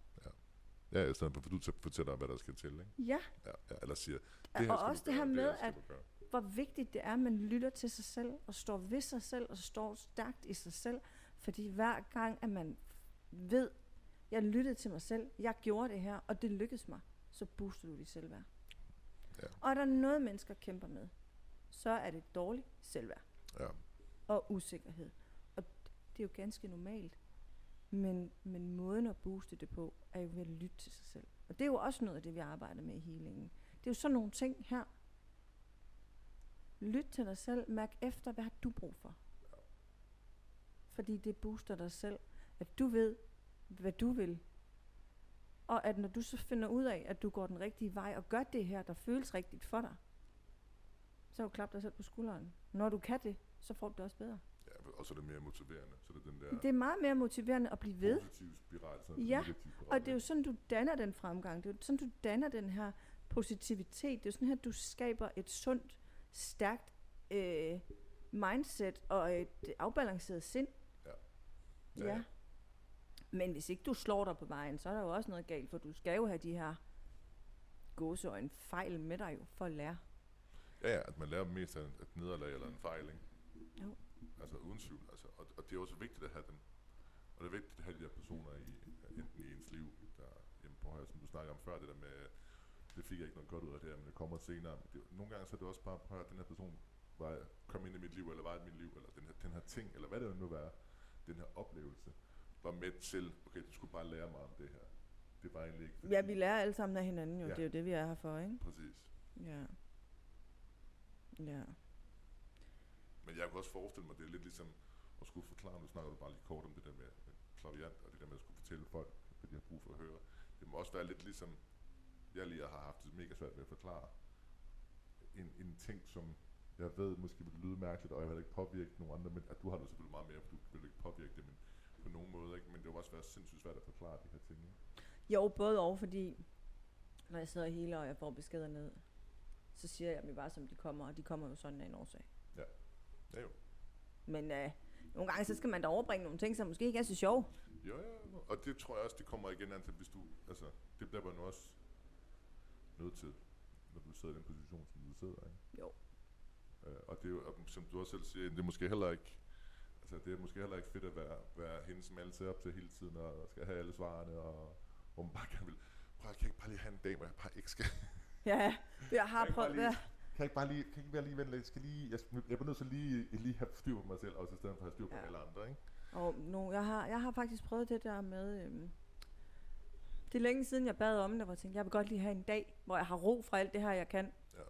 Ja, i stedet for du fortæller, hvad der skal til, ikke? Ja. Ja, eller siger, det her og også det her med, at hvor vigtigt det er, at man lytter til sig selv, og står ved sig selv, og står stærkt i sig selv. Fordi hver gang, at man ved, jeg lyttede til mig selv, jeg gjorde det her, og det lykkedes mig, så booster du dit selvværd. Ja. Og er der noget, mennesker kæmper med, så er det dårligt selvværd. Ja. Og usikkerhed. Og det er jo ganske normalt. Men måden at booste det på, er jo ved at lytte til sig selv. Og det er jo også noget af det, vi arbejder med i healingen. Det er jo sådan nogle ting her. Lyt til dig selv. Mærk efter, hvad har du brug for. Ja. Fordi det booster dig selv. At du ved, hvad du vil. Og at når du så finder ud af, at du går den rigtige vej, og gør det her, der føles rigtigt for dig, Så kan du klappe dig selv på skulderen. Når du kan det, så får du det også bedre. Ja, og så er det mere motiverende. Så er det den der Det er meget mere motiverende at blive ved. positive spiral, så Ja, negativ spiral. Og det er jo sådan, du danner den fremgang. Det er jo sådan, du danner den her positivitet. Det er jo sådan her, du skaber et sundt, stærkt mindset og et afbalanceret sind. Ja. Men hvis ikke du slår dig på vejen, så er der jo også noget galt, for du skal jo have de her gåseøjne fejl med dig jo, for at lære. Ja, at man lærer mest af et nederlag eller en fejl, ikke? Jo. Altså uden tvivl. Altså, og det er også vigtigt at have dem. Og det er vigtigt at have de der personer enten i ens liv, der, jamen, prøv at høre, som du snakker om før, det der med, det fik jeg ikke noget godt ud af det her, men det kommer senere. Nogle gange så er det også bare, prøv at høre, den her person kom ind i mit liv, eller var i mit liv, eller den her ting, eller hvad det nu var, den her oplevelse, var med til, okay, du skulle bare lære mig om det her. Det var egentlig ikke... Ja, vi lærer alle sammen af hinanden jo. Ja. Det er jo det, vi er her for, ikke? Præcis. Ja. Ja. Men jeg kunne også forestille mig, det er lidt ligesom at skulle forklare, nu snakker du bare lige kort om det der med klaviant, og det der med at skulle fortælle folk, hvad de har brug for at høre. Det må også være lidt ligesom, jeg lige har haft det mega svært ved at forklare en ting, som jeg ved måske vil lyde mærkeligt, og jeg vil ikke påvirke nogen andre, men at du har det selvfølgelig meget mere, for du vil ikke påvirke det, men på nogen måde, ikke? Men det vil også være sindssygt svært at forklare de her ting, ikke? Jo, både og, fordi når jeg sidder og healer, og jeg får beskeder ned, så siger jeg dem jo bare, som de kommer, og de kommer jo sådan af en årsag. Ja, det er jo. Men nogle gange, så skal man da overbringe nogle ting, som måske ikke er så sjov. Jo, og det tror jeg også, det kommer igen an til, hvis du, altså, det bliver man også nødt til, når du sidder i den position, som du sidder, ikke? Jo. Og det er jo, som du også selv siger, det er måske heller ikke, altså det er måske heller ikke fedt at være hende, som alle ser op til hele tiden, og skal have alle svarene, og hvor man bare gerne vil, prøv at kan jeg ikke bare lige have en dag, hvor jeg bare ikke skal... Ja, jeg har prøvet det. Kan ikke være lige vente lidt, jeg bliver nødt til lige have styr på mig selv, også i stedet for at have styr på alle andre, ikke? Og jeg har faktisk prøvet det der med, det er længe siden jeg bad om det, hvor jeg tænkte, jeg vil godt lige have en dag, hvor jeg har ro fra alt det her, jeg kan. Ja.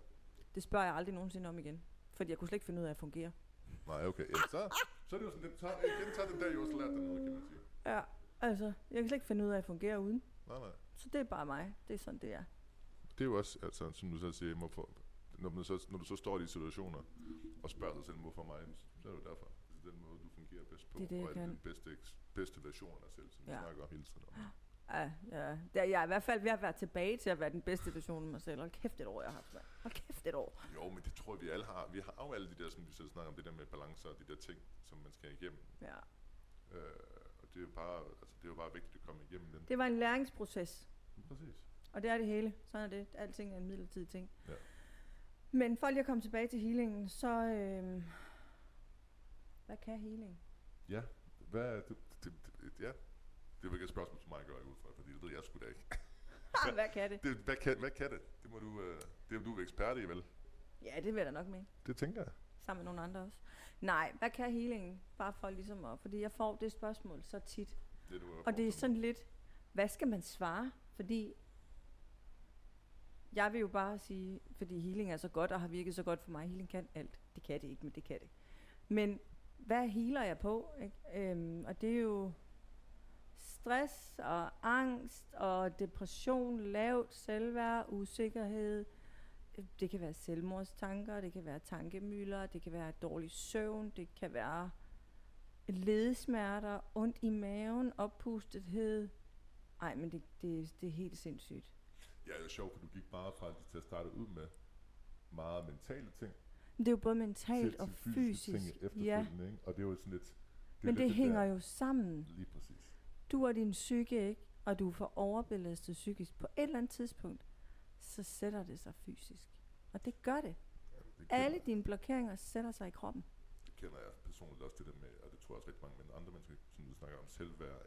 Det spørger jeg aldrig nogensinde om igen, fordi jeg kunne slet ikke finde ud af at fungere. Nej, okay. Ja, så er det jo sådan, så den der jo også lært dig noget, kan man sige. Ja, altså, jeg kan slet ikke finde ud af at fungere uden. Nej. Så det er bare mig. Det er sådan, det er. Det er jo også, altså, som du selv siger, når du så står i de situationer og spørger dig selv, hvorfor mig, så er det jo derfor. Det er den måde, du fungerer bedst på. Det er det, jeg kan. Den bedste version af dig selv, som vi snakker om hele tiden om. Ja. Jeg er i hvert fald ved at være tilbage til at være den bedste version af mig selv. Hold kæft et år, jeg har haft. Hold kæft et år. Jo, men det tror jeg, vi alle har. Vi har jo alle de der, som vi selv snakker om, det der med balancer og de der ting, som man skal igennem. Ja. Og det er jo bare, altså, det er jo bare vigtigt at komme igennem den. Det var en læringsproces. Præcis. Og det er det hele. Sådan er det. Alting er en midlertidig ting. Ja. Men for lige at komme tilbage til healingen, så... hvad kan healing? Ja, ja. Det er ikke et spørgsmål til mig at gøre ud fra, fordi det ved jeg sgu da ikke. Hvad kan det? Hvad kan det? Det må du, det er du ekspert i, vel? Ja, det vil jeg da nok med. Det tænker jeg. Sammen med nogle andre også. Nej, hvad kan healingen? Bare for ligesom at... Fordi jeg får det spørgsmål så tit. Og det er sådan lidt... Hvad skal man svare? Fordi... Jeg vil jo bare sige... Fordi healing er så godt, og har virket så godt for mig. Healing kan alt. Det kan det ikke, men det kan det. Men hvad healer jeg på? Ikke? Og det er jo... Stress og angst og depression, lavt selvværd, usikkerhed. Det kan være selvmordstanker, det kan være tankemylder, det kan være dårlig søvn, det kan være ledesmerter, ondt i maven, oppustethed. Ej, men det er helt sindssygt. Ja, det er sjovt, for du gik bare fra til at starte ud med meget mentale ting. Men det er jo både mentalt og fysiske fysisk. ting efterfølgende, ikke? Og det er jo sådan lidt... Men det hænger jo sammen. Lige præcis. Du og din psyke, ikke? Og du får overbelastet psykisk på et eller andet tidspunkt, så sætter det sig fysisk. Og det gør det. Ja, det alle dine blokeringer sætter sig i kroppen. Det kender jeg personligt også, det der med, og det tror jeg også rigtig mange med andre mennesker, som du snakker om selvværd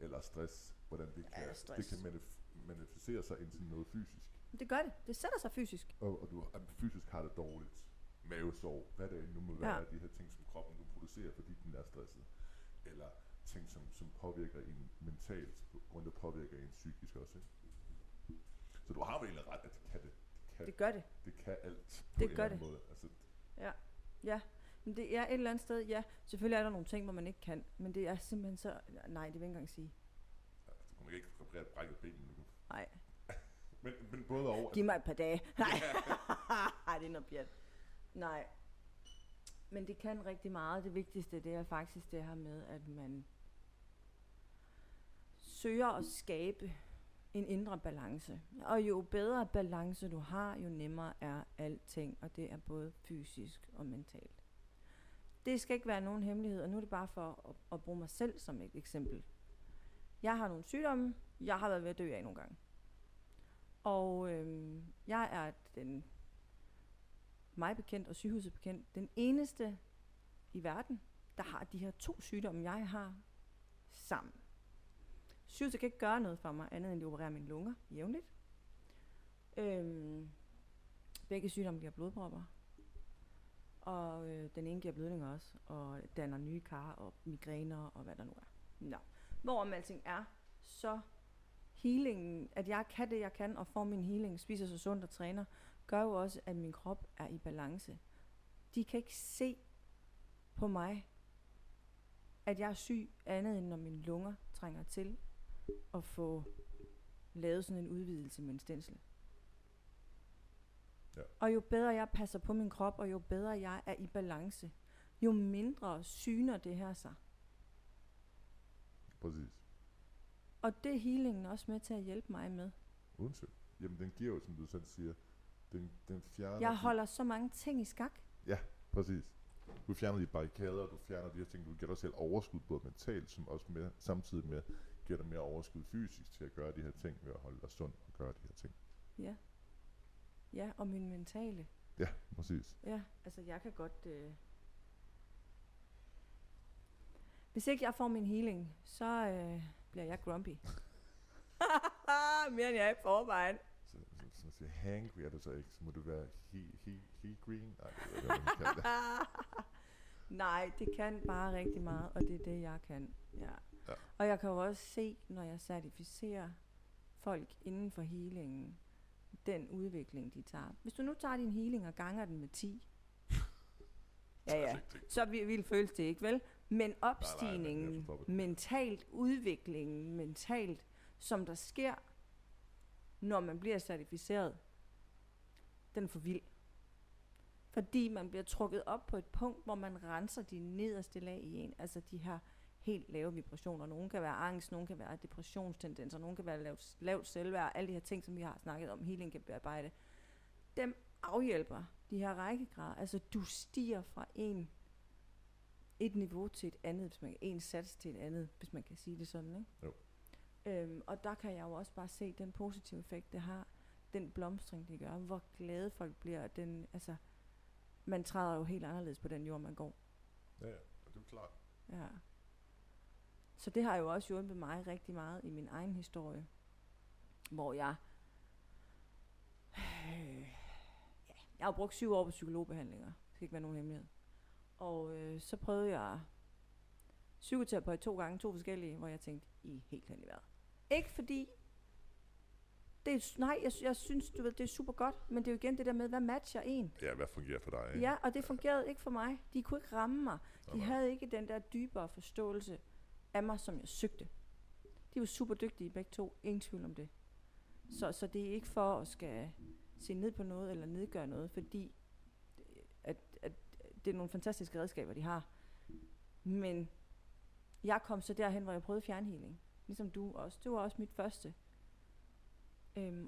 eller stress, hvordan det kan manifestere sig ind til noget fysisk. Det gør det. Det sætter sig fysisk. Og du fysisk har det dårligt. Mavesår, hvad det nu må være, de her ting, som kroppen du producerer, fordi den er stresset. Eller ting, som påvirker en mentalt, og det påvirker en psykisk også. Ikke? Så du har vel egentlig ret, at det kan det. Det gør det. Det kan alt på det en gør eller anden måde. Altså, ja. Men det er et eller andet sted, ja. Selvfølgelig er der nogle ting, hvor man ikke kan. Men det er simpelthen så... Nej, det vil jeg ikke engang sige. Ja, du kommer ikke reparere et brækket ben, men du kan... Nej. men både over... Giv mig et par dage. Nej. Ej, det er noget pjat. Nej. Men det kan rigtig meget. Det vigtigste, det er faktisk det her med, at man søger at skabe en indre balance. Og jo bedre balance du har, jo nemmere er alting. Og det er både fysisk og mentalt. Det skal ikke være nogen hemmelighed, og nu er det bare for at bruge mig selv som et eksempel. Jeg har nogle sygdomme, jeg har været ved at dø af nogle gange. Og jeg er mig bekendt og sygehuset bekendt, den eneste i verden, der har de her 2 sygdomme, jeg har sammen. Sygehuset kan ikke gøre noget for mig, andet end de opererer mine lunger jævnligt. Begge sygdomme giver blodpropper. Og den ene giver blødninger også, og danner nye kar og migræner og hvad der nu er. Nå. Hvorom alting er, så healingen, at jeg kan det, jeg kan, og får min healing, spiser så sundt og træner, gør jo også, at min krop er i balance. De kan ikke se på mig, at jeg er syg, andet end når mine lunger trænger til at få lavet sådan en udvidelse med en stensel. Ja. Og jo bedre jeg passer på min krop, og jo bedre jeg er i balance, jo mindre syner det her sig. Præcis. Og det er healingen også med til at hjælpe mig med. Undskyld. Jamen, den giver jo, som du selv siger, den fjerner... Jeg holder så mange ting i skak. Ja, præcis. Du fjerner de barrikader, du fjerner de her ting, du giver dig selv overskud, både mentalt, som også med, samtidig med, giver dig mere overskud fysisk til at gøre de her ting, ved at holde dig sund og gøre de her ting. Ja. Ja, og min mentale. Ja, præcis. Ja, altså jeg kan godt... Hvis ikke jeg får min healing, så bliver jeg grumpy. Mere end jeg er i forvejen. Så hangry er det så ikke, så må du være he green? Nej, det ved jeg ikke, hvad man kalder det. Nej, det kan bare rigtig meget, og det er det, jeg kan. Ja. Ja. Og jeg kan jo også se, når jeg certificerer folk inden for healingen, den udvikling, de tager. Hvis du nu tager din healing og ganger den med 10, ja, så vil føles det ikke, vel? Men opstigningen, mentalt, udviklingen, mentalt, som der sker, når man bliver certificeret, den er for vild. Fordi man bliver trukket op på et punkt, hvor man renser de nederste lag i en. Altså de her helt lave vibrationer. Nogle kan være angst, nogle kan være depressionstendenser, nogle kan være lavt selvværd, alle de her ting, som vi har snakket om, healing kan bearbejde. Dem afhjælper de her rækkegrader. Altså du stiger fra et niveau til et andet, hvis man, en sats til et andet, hvis man kan sige det sådan, ikke? Jo. Og der kan jeg jo også bare se den positive effekt, det har, den blomstring, det gør, hvor glade folk bliver, den, altså, man træder jo helt anderledes på den jord, man går. Ja, det er jo klart. Ja. Så det har jo også hjulpet mig rigtig meget i min egen historie, hvor jeg har jo brugt 7 år på psykologbehandlinger, det skal ikke være nogen hemmelighed. Og så prøvede jeg psykoterapeut 2 gange, 2 forskellige, hvor jeg tænkte, I er helt hen i vejret. Ikke fordi, jeg synes, du ved, det er super godt, men det er jo igen det der med, hvad matcher en? Ja, hvad fungerer for dig? Ikke? Ja, og det fungerede ikke for mig. De kunne ikke ramme mig. De havde ikke den der dybere forståelse af mig, som jeg søgte. De var super dygtige begge to, ingen tvivl om det. Så det er ikke for at skal se ned på noget eller nedgøre noget, fordi at det er nogle fantastiske redskaber, de har. Men jeg kom så derhen, hvor jeg prøvede fjernhealing. Ligesom du også. Det var også mit første.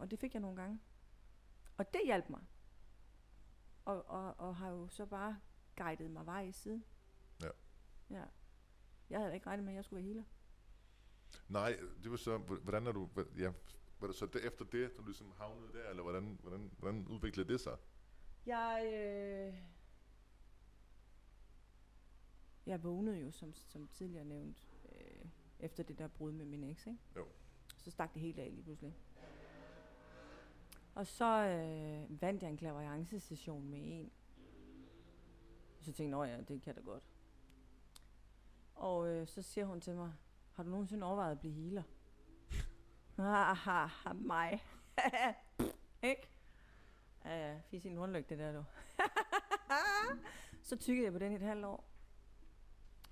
Og det fik jeg nogle gange. Og det hjalp mig. Og har jo så bare guidet mig vej i siden. Ja. Ja. Jeg havde ikke regnet med, at jeg skulle være healer. Nej, det var så, hvordan er du, ja, var det så det, efter det, du ligesom havnede der, eller hvordan udviklede det sig? Jeg vågnede jo, som tidligere nævnt, efter det der brud med min eks, ikke? Jo. Så stak det helt af lige pludselig. Og så vandt jeg en clairvoyance-session med en. Så tænkte jeg, ja, det kan da godt. Og så siger hun til mig, har du nogensinde overvejet at blive healer? Mig. Ikke? Ja, fisk i en hornlygt, det der, du. Så tykkede jeg på den i et halvt år.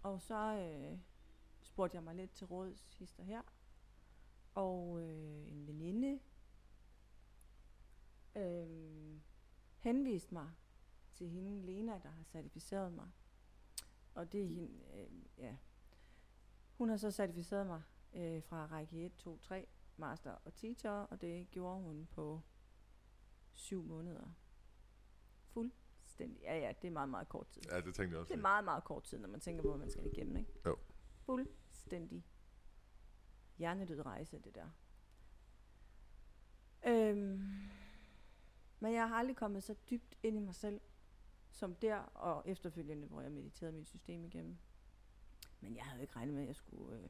Og så spurgte jeg mig lidt til råds hister her. Og en veninde henviste mig til hende, Lena, der har certificeret mig. Og det er hende, hun har så certificeret mig fra række 1, 2, 3, master og teacher, og det gjorde hun på 7 måneder. Fuldstændig. Ja, det er meget, meget kort tid. Ja, det tænkte jeg også. Det er meget, meget kort tid, når man tænker på, hvad man skal igennem, ikke? Jo. Fuldstændig hjernedød rejse, det der. Men jeg har aldrig kommet så dybt ind i mig selv, som der, og efterfølgende, hvor jeg mediterede mit system igennem. Men jeg havde ikke regnet med, at jeg skulle...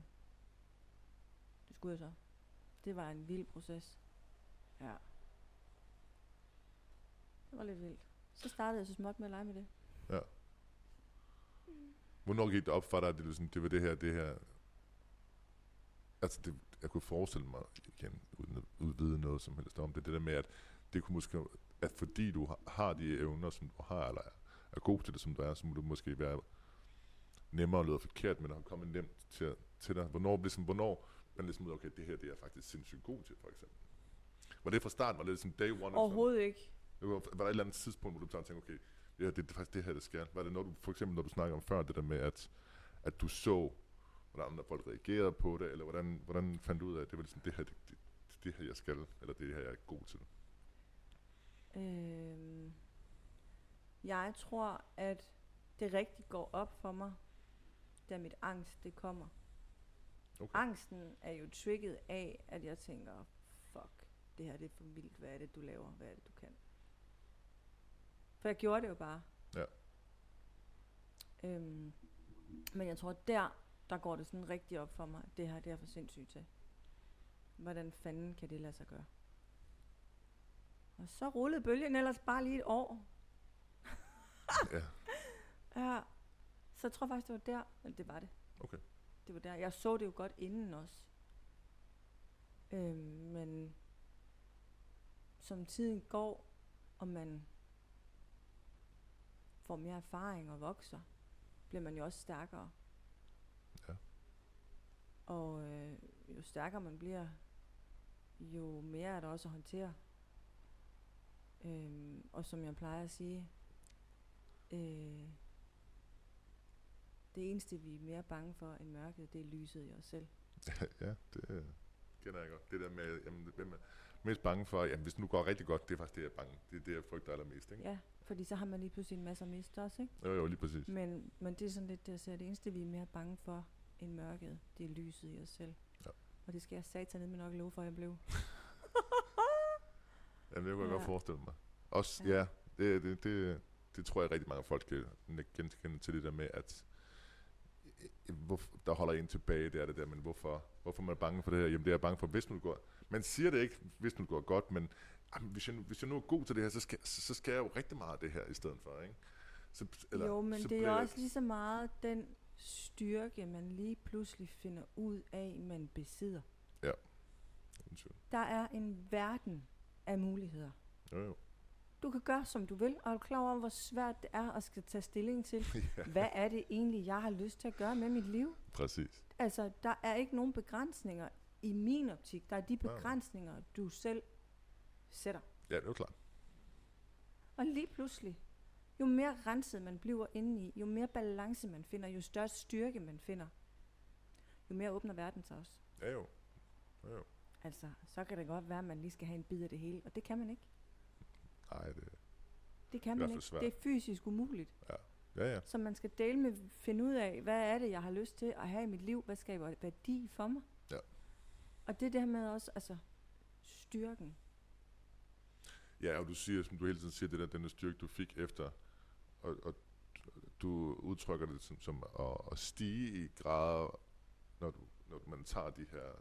det skulle jeg så. Det var en vild proces. Ja. Det var lidt vildt. Så startede jeg så småt med at lege med det. Ja. Hvornår gik det op for dig, at det var det her... Altså, jeg kunne forestille mig, igen, uden at udvide noget som helst om det der med, at det kunne måske... At fordi du har de evner, som du har, eller er god til det, som du er, så må du måske være nemmere at lyde forkert, men der har kommet nemt til dig. Hvornår man ligesom ud, okay, det her det er jeg faktisk sindssygt god til, for eksempel. Var det fra starten? Var det sådan day one? Overhovedet ikke. Var der et eller andet tidspunkt, hvor du tænkte, okay, det er faktisk det her, det skal? Var det noget, for eksempel, når du snakker om før, det der med, at du så, hvordan andre folk reagerede på det, eller hvordan fandt du ud af, at det var ligesom, det her, jeg skal, eller det her, jeg er god til? Jeg tror, at det rigtig går op for mig, da mit angst, det kommer. Okay. Angsten er jo trigget af, at jeg tænker, fuck, det her det er for vildt, hvad er det, du laver, hvad er det, du kan? For jeg gjorde det jo bare. Ja. Men jeg tror, der går det sådan rigtig op for mig, at det her, det er for sindssygt til. Hvordan fanden kan det lade sig gøre? Og så rullede bølgen ellers bare lige et år. Ja. Ja. Så jeg tror faktisk, det var der. Eller det var det. Okay. Det var der. Jeg så det jo godt inden også. Men som tiden går, og man får mere erfaring og vokser, bliver man jo også stærkere. Ja. Og jo stærkere man bliver, jo mere er der også at håndtere. Og som jeg plejer at sige, det eneste vi er mere bange for end mørket, det er lyset i os selv. Ja, det kender jeg godt. Det der med, jamen, hvem er mest bange for, jamen hvis nu går rigtig godt, det er faktisk det, jeg er bange. Det er det, jeg frygter allermest, ikke? Ja, fordi så har man lige pludselig en masse at miste også, ikke? Jo, lige præcis. Men det er sådan lidt det, jeg siger, det eneste vi er mere bange for end mørket, det er lyset i os selv. Ja. Og det skal jeg satan med nok love for, jeg blev. Jamen, det kunne jeg godt forestille mig. Også, ja, det tror jeg rigtig mange folk kan genkende til det der med, at der holder en tilbage, det er det der, men hvorfor man er bange for det her? Jamen, det er jeg bange for, hvis nu går. Man siger det ikke, hvis nu går godt, men jamen, hvis jeg nu er god til det her, så skal jeg jo rigtig meget af det her i stedet for, ikke? Men det er også lige så meget den styrke, man lige pludselig finder ud af, man besidder. Ja. Der er en verden af muligheder. Jo. Du kan gøre, som du vil, og er du klar over, hvor svært det er at skal tage stilling til, hvad er det egentlig, jeg har lyst til at gøre med mit liv? Præcis. Altså, der er ikke nogen begrænsninger i min optik. Der er de begrænsninger, du selv sætter. Ja, det er jo klart. Og lige pludselig, jo mere renset man bliver indeni, jo mere balance man finder, jo større styrke man finder, jo mere åbner verden sig også. Ja jo. Altså, så kan det godt være, at man lige skal have en bid af det hele, og det kan man ikke. Nej, det kan man ikke. Svært. Det er fysisk umuligt. Ja. Så man skal dele med, finde ud af, hvad er det, jeg har lyst til at have i mit liv? Hvad skaber værdi for mig? Ja. Og det der med også, altså, styrken. Ja, og du siger, som du hele tiden siger, det der, den styrke, du fik efter, og du udtrykker det som at stige i grader, når man tager de her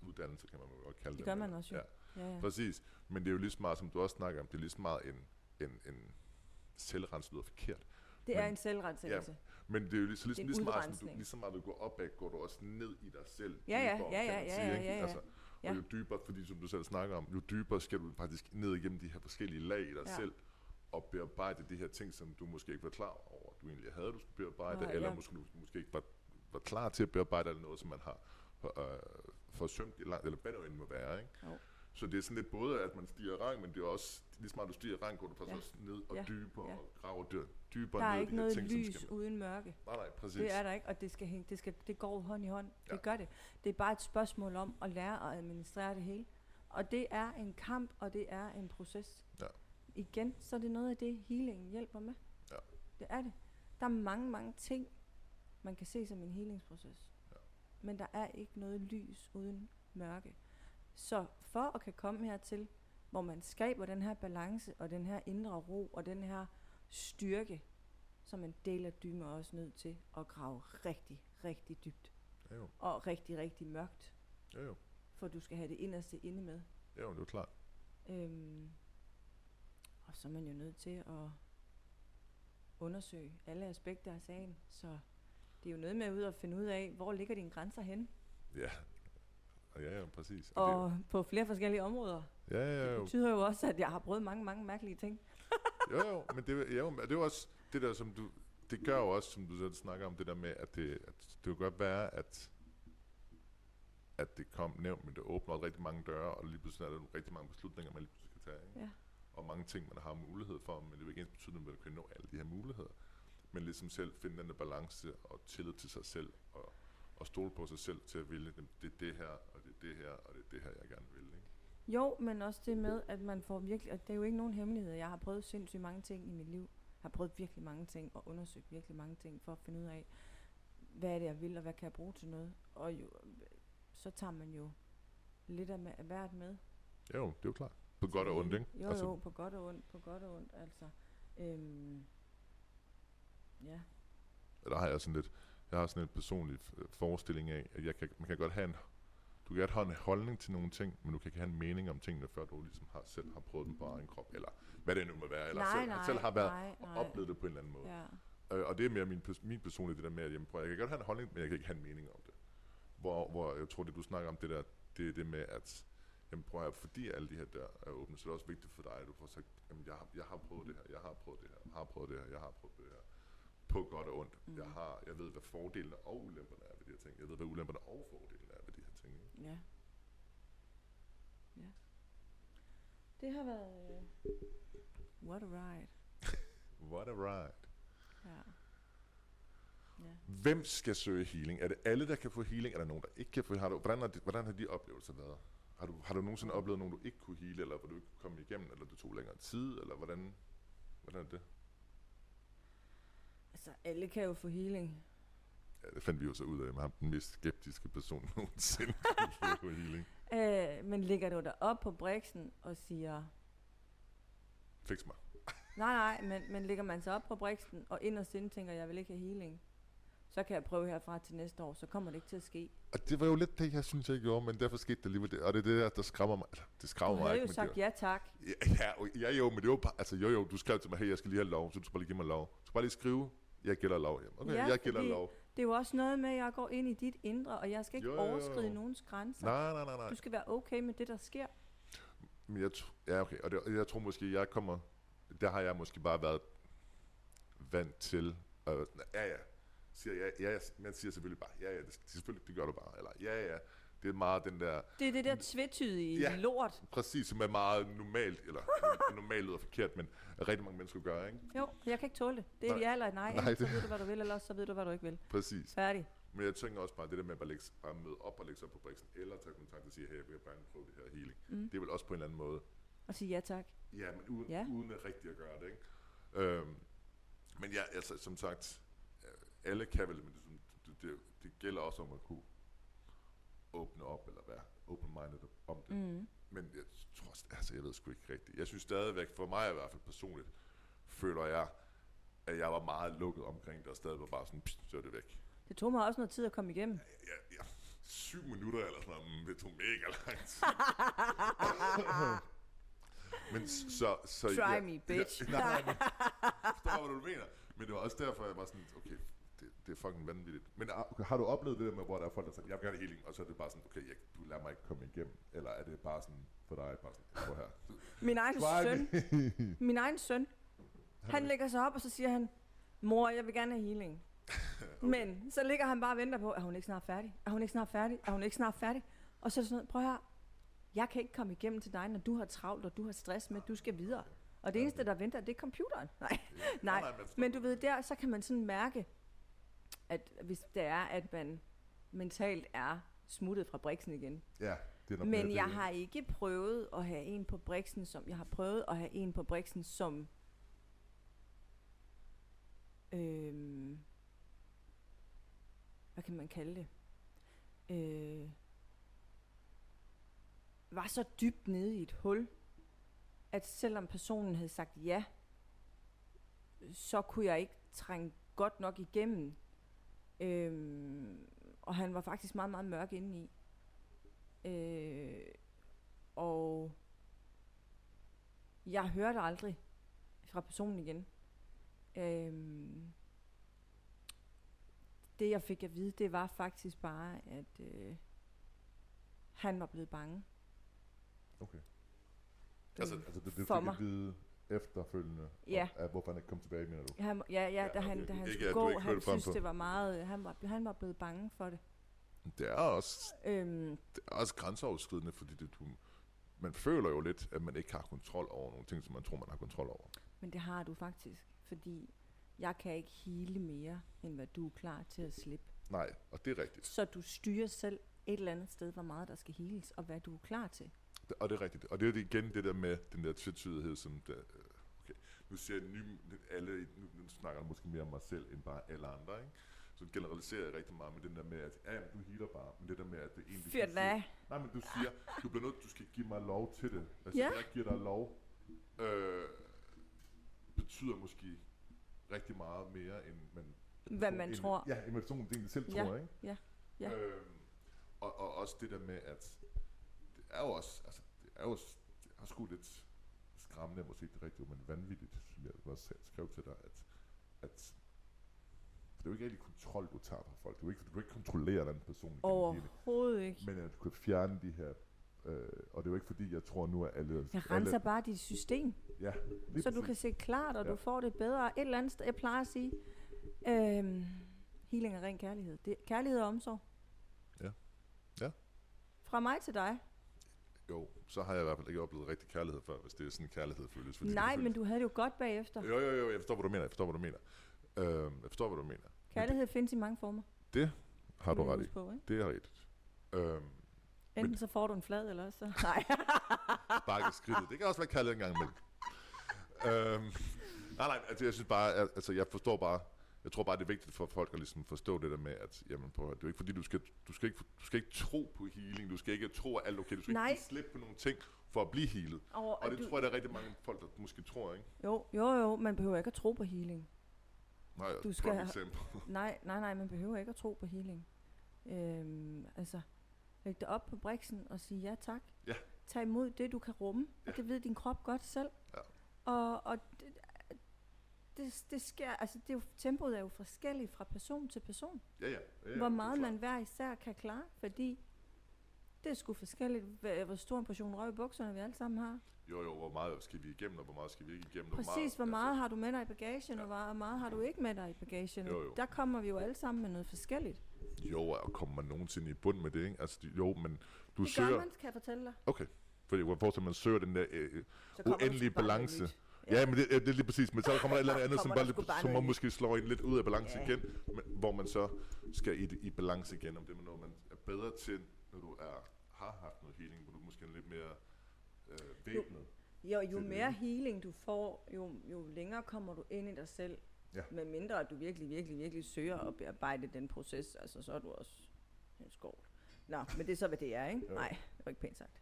uddannelser, kan man godt kalde det. Det gør man også jo. Ja. Præcis. Men det er jo lige så meget, som du også snakker om, det er lige så meget en selvrens, lyder forkert. Det er en selvrensættelse. Ja, men det er jo lige så meget, som du går opad, går du også ned i dig selv. Ja. Altså, og jo dybere, fordi som du selv snakker om, jo dybere skal du faktisk ned igennem de her forskellige lag i dig selv, og bearbejde de her ting, som du måske ikke var klar over, du egentlig havde, du skulle bearbejde, eller måske ikke var klar til at bearbejde, eller noget, som man har forsømt i langt, eller hvad det end må være, ikke? Så det er sådan lidt både, at man stiger rang, men det er også, lige smart du stiger rang, går du faktisk også ned og dybere og graver dybere der ned. er ikke noget ting, lys uden mørke. Nej, præcis. Det er der ikke, og det går hånd i hånd. Ja. Det gør det. Det er bare et spørgsmål om at lære at administrere det hele. Og det er en kamp, og det er en proces. Ja. Igen, så er det noget af det, healingen hjælper med. Ja. Det er det. Der er mange ting, man kan se som en healingsproces. Ja. Men der er ikke noget lys uden mørke. Så for at kan komme hertil, hvor man skaber den her balance, og den her indre ro, og den her styrke, som en del af dymer også nødt til at grave rigtig, rigtig dybt. Ja, jo. Og rigtig, rigtig mørkt. Ja, jo. For du skal have det inderste inde med. Ja, jo, det er klart. Og så er man jo nødt til at undersøge alle aspekter af sagen. Så det er jo noget med at ud og finde ud af, hvor ligger dine grænser henne. Ja, ja, præcis. Og på flere forskellige områder. Ja, det betyder jo også, at jeg har prøvet mange mærkelige ting. jo, men det er jo også det der, som du... Det gør jo også, som du selv snakker om, det der med, at det jo godt være, at det kom nævnt, men det åbner også rigtig mange døre, og lige pludselig er der rigtig mange beslutninger, man lige pludselig kan tage. Ikke? Ja. Og mange ting, man har mulighed for, men det er jo ikke ens betydning, at man kan nå alle de her muligheder. Men ligesom selv finde den der balance og tillid til sig selv, og stole på sig selv til at vælge, det er det her, og det er det her, og det er det her, jeg gerne vil. Ikke? Jo, men også det med, at man får virkelig... Og det er jo ikke nogen hemmelighed. Jeg har prøvet sindssygt mange ting i mit liv. Jeg har prøvet virkelig mange ting, og undersøgt virkelig mange ting, for at finde ud af, hvad er det, jeg vil, og hvad kan jeg bruge til noget. Og jo, så tager man jo lidt af hvert med. Jo, det er jo klart. På godt og ondt, ikke? Jo, på godt og ondt, altså. Ja. Der har jeg sådan lidt... Jeg har sådan en personlig forestilling af, at man kan godt have du kan godt have en holdning til nogle ting, men du kan ikke have en mening om tingene, før du ligesom selv har prøvet dem på egen krop, eller hvad det nu må være, eller selv har været oplevet det på en eller anden måde. Ja. Og det er mere min personlige, det der med, at jeg kan godt have en holdning, men jeg kan ikke have en mening om det. Hvor jeg tror, det du snakker om, det der, det er det med, at jamen, prøv at, fordi alle de her døre er åbne, så er det også vigtigt for dig, at du får sagt, jamen, jeg har prøvet det her, jeg har prøvet det her, jeg har prøvet det her, jeg har prøvet det her. På godt og ondt. Jeg ved, hvad fordelene og ulemperne er ved de her ting. Jeg ved, hvad ulemperne og fordelene er ved de her ting. Ikke? Ja. Ja. Det har været... what a ride. What a ride. Ja. Ja. Hvem skal søge healing? Er det alle, der kan få healing? Er der nogen, der ikke kan få healing? Hvordan har de oplevelser været? Har du nogensinde oplevet nogen, du ikke kunne heale, eller hvor du ikke kunne komme igennem, eller det tog længere tid, eller hvordan er det? Altså, alle kan jo få healing. Ja, det fandt vi jo så ud af med ham, den mest skeptiske person nogensinde kunne få healing. Men ligger du der op på briksen og siger... Fix mig. Nej, men ligger man så op på briksen og inderst inde tænker, jeg vil ikke have healing, så kan jeg prøve herfra til næste år, så kommer det ikke til at ske. Og det var jo lidt det, jeg synes, jeg gjorde, men derfor skete det alligevel det. Og det er det, der skræmmer mig. Eller, det skræmmer mig ikke. Du havde jo sagt ja tak. Ja, jo, men det var bare... Altså, jo, du skrev til mig, hey, jeg skal lige have lov, så du skal bare lige give mig lov. Du skal bare lige skrive, jeg gælder lov. Okay, ja, jeg gælder lov. Det er jo også noget med, at jeg går ind i dit indre, og jeg skal ikke overskride nogens grænser. Nej. Du skal være okay med det, der sker. Men okay. Og jeg tror måske, jeg kommer... Der har jeg måske bare været vant til... Man siger selvfølgelig bare, det gør du bare. Eller det er meget den der... Det er det der tvetydige lort. Præcis, som er meget normalt, eller normalt lyder forkert, men rigtig mange mennesker gør, ikke? Jo, jeg kan ikke tåle det. Det er et ja eller et nej. Så ved du, hvad du vil, eller så ved du, hvad du ikke vil. Præcis. Færdig. Men jeg tænker også bare, det der med at bare møde op og lægge sig op på briksen, eller tage kontakt og sige, hey, jeg vil bare prøve det her healing. Det er vel også på en eller anden måde. Og sige ja tak. Ja, men uden at rigtig at gøre det, ikke? Men ja, altså, som sagt, alle kan vel, men det gælder også om at kunne åbne op, eller være open-minded om det. Men jeg tror, altså jeg ved sgu ikke rigtigt. Jeg synes stadigvæk, for mig i hvert fald personligt, føler jeg, at jeg var meget lukket omkring det, og stadig var bare sådan, så er det væk. Det tog mig også noget tid at komme igennem. Ja. 7 minutter eller sådan noget, det tog mega lang tid. Men så try me, bitch. Nej, men forstår, hvad du mener. Men det var også derfor, jeg var sådan, okay, det er fucking vanvittigt. Men har du oplevet det der med, hvor der er folk, der siger, jeg vil gerne have healing, og så er det bare sådan, okay, du lader mig ikke komme igennem, eller er det bare sådan, for dig, bare sådan, prøv her. Min egen søn, han lægger sig op, og så siger han, mor, jeg vil gerne have healing. Okay. Men så ligger han bare og venter på, er hun ikke snart færdig? Er hun ikke snart færdig? Er hun ikke snart færdig? Og så er det sådan noget, prøv her, Jeg kan ikke komme igennem til dig, når du har travlt, og du har stress med, at du skal videre. Og det eneste, der venter, det er computeren. Nej. Men du ved, der så kan man sådan mærke, at hvis det er, at man mentalt er smuttet fra briksen igen. Ja, det er nok Men jeg har ikke prøvet at have en på briksen, som jeg har prøvet at have en på briksen, som hvad kan man kalde det? Var så dybt nede i et hul, at selvom personen havde sagt ja, så kunne jeg ikke trænge godt nok igennem. Og han var faktisk meget, meget mørk indeni. Og jeg hørte aldrig fra personen igen. Det jeg fik at vide, det var faktisk bare, at han var blevet bange. Okay. Altså det fik for mig. at vide efterfølgende, Ja. hvorfor han ikke kom tilbage, mener du? Da han skulle gå, han synes det var meget, han var blevet bange for det. Det er også grænseoverskridende, fordi man føler jo lidt, at man ikke har kontrol over nogle ting, som man tror, man har kontrol over. Men det har du faktisk, fordi jeg kan ikke hele mere, end hvad du er klar til at slippe. Nej, og det er rigtigt. Så du styrer selv et eller andet sted, hvor meget der skal heles, og hvad du er klar til. Og det er rigtigt. Og det er igen det der med den der tvetydighed, som der, okay, nu siger jeg nu snakker jeg måske mere om mig selv, end bare alle andre, ikke? Så generaliserer jeg rigtig meget med den der med, at du healer bare, men det der med, at det egentlig... Fyrt af. Nej, men du siger, du bliver nødt, du skal give mig lov til det. Altså, Ja. jeg giver dig lov, betyder måske rigtig meget mere, end Hvad man tror. Ja, end personen egentlig selv tror, ikke? Ja. Og også det der med, at det er jo også, altså, det er sgu lidt skræmmende, måske ikke det rigtigt, men vanvittigt, som jeg også skrev til dig, at det er jo ikke rigtig kontrol, du tager fra folk. Du kan ikke kontrollere den person. Overhovedet ikke. Men at du kan fjerne de her, og det er jo ikke fordi, jeg tror nu, at alle... Jeg renser bare dit system, ja, så du kan se klart, og du får det bedre. Et eller andet sted, jeg plejer at sige, healing er ren kærlighed. Det er kærlighed og omsorg. Ja. Fra mig til dig. Jo, så har jeg i hvert fald ikke oplevet rigtig kærlighed før, hvis det er sådan en kærlighed føles. Fordi Nej, men du havde det jo godt bagefter. Jo, jeg forstår, hvad du mener. Kærlighed findes i mange former. Det har du ret i. På, det er rigtigt. Enten så får du en flad, eller så... Nej. Bakke skridtet. Det kan også være kærlighed en gang imellem. Nej, altså jeg synes bare, altså jeg forstår bare, jeg tror bare, det er vigtigt for folk at ligesom forstå det der med, at jamen, det er jo ikke fordi, du skal ikke tro på healing, du skal ikke tro, at alt er okay, du skal ikke slippe på nogle ting for at blive healet. Og det tror jeg, der er rigtig mange folk, der måske tror, ikke? Jo, man behøver ikke at tro på healing. Nej, du skal nej, man behøver ikke at tro på healing. Altså, læg dig op på briksen og sige ja tak. Ja. Tag imod det, du kan rumme. Ja. Det ved din krop godt selv. Ja. Og det sker, altså det er jo, tempoet er jo forskelligt fra person til person. Ja, hvor meget man hver især kan klare, fordi det er sgu forskelligt, hvor stor en portion røg i bukserne vi alle sammen har. Jo, hvor meget skal vi igennem, og hvor meget skal vi ikke igennem. Præcis, hvor meget har du med dig i bagagen, og hvor meget har du ikke med dig i bagagen. Jo. Der kommer vi jo alle sammen med noget forskelligt. Jo, og kommer man nogensinde i bund med det, ikke? Altså, jo, men du det søger... Det gør man, kan jeg fortælle dig. Okay, fordi jeg forestiller, man søger den der uendelige balance. Ja, men det er lige præcis, men så kommer der et eller andet, som man måske slår en lidt ud af balance igen, men, hvor man så skal i balance igen, om det er noget, man er bedre til, når du har haft noget healing, hvor du måske er lidt mere væbnet. Jo mere healing du får, jo længere kommer du ind i dig selv. Ja. Med mindre at du virkelig søger at bearbejde den proces, altså så er du også en skål. Nå, men det er så, hvad det er, ikke? Jo. Nej, det var ikke pænt sagt.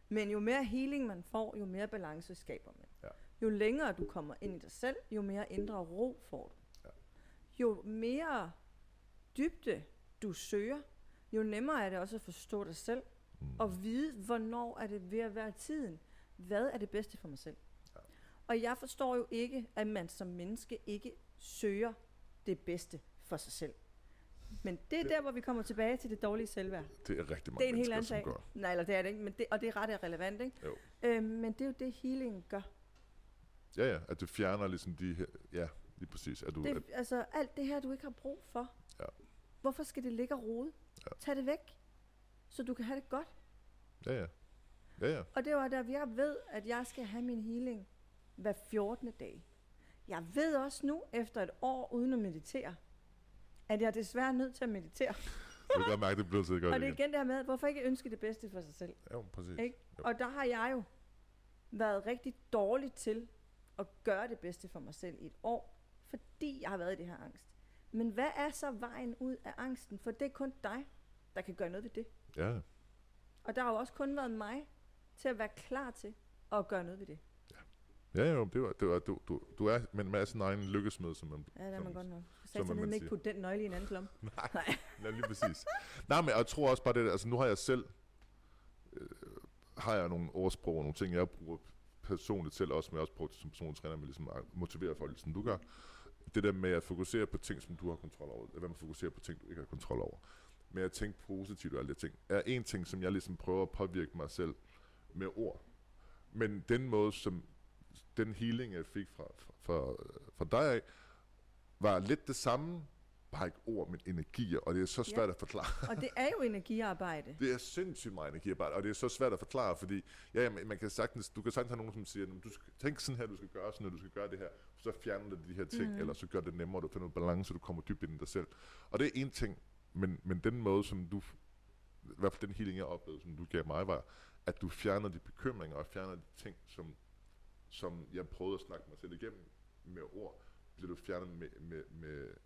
Men jo mere healing man får, jo mere balance skaber man. Ja. Jo længere du kommer ind i dig selv, jo mere indre ro får du. Ja. Jo mere dybde du søger, jo nemmere er det også at forstå dig selv, og vide, hvornår er det ved at være tiden. Hvad er det bedste for mig selv? Ja. Og jeg forstår jo ikke, at man som menneske ikke søger det bedste for sig selv. Men det er der, hvor vi kommer tilbage til det dårlige selvværd. Det er rigtig mange mennesker, som gør. Nej, eller det er det ikke, men og det er ret relevant, ikke? Jo. Men det er jo det, healing gør. Ja, at det fjerner ligesom de her, ja, lige præcis. Altså alt det her, du ikke har brug for. Ja. Hvorfor skal det ligge og rode? Ja. Tag det væk, så du kan have det godt. Ja. Ja. Og det var der, jeg ved, at jeg skal have min healing hver 14. dag. Jeg ved også nu, efter et år uden at meditere, at jeg er desværre nødt til at meditere. Du kan godt mærke, det bliver så godt Og det er igen. igen det her med, hvorfor ikke ønske det bedste for sig selv? Ja, præcis. Ikke? Jo. Og der har jeg jo været rigtig dårlig til at gøre det bedste for mig selv i et år, fordi jeg har været i det her angst. Men hvad er så vejen ud af angsten? For det er kun dig, der kan gøre noget ved det. Ja. Og der har jo også kun været mig til at være klar til at gøre noget ved det. Ja, jo, du er med sin egen lykkesmed, som man... Ja, det er man som- godt nok. som Så man man ikke siger. putte den nøgle i en anden lomme. Nej, lige præcis. Nej, men jeg tror også bare det, altså nu har jeg selv, har jeg nogle ordsprog og nogle ting, jeg bruger personligt selv også, men jeg også bruger det som personlig træner, med ligesom at motivere folk, som du gør. Det der med at fokusere på ting, som du har kontrol over, eller med at fokusere på ting, du ikke har kontrol over. Med at tænke positivt og alle de ting, er en ting, som jeg ligesom prøver at påvirke mig selv med ord. Men den måde, som den healing, jeg fik fra dig af, var lidt det samme, bare ikke ord, men energier, og det er så svært at forklare. Og det er jo energiarbejde. Det er sindssygt meget energiarbejde, og det er så svært at forklare, fordi man kan sagtens, du kan sagtens have nogen, som siger, du skal tænke sådan her, du skal gøre sådan her, du skal gøre det her, så fjerner du de her ting, eller så gør det nemmere, du finder noget balance, du kommer dybt ind i dig selv. Og det er en ting, men den måde, som du, i hvert fald den healing, jeg oplevede, som du gav mig, var, at du fjerner de bekymringer, og fjerner de ting, som jeg prøvede at snakke mig selv igennem med ord, bliver du fjernet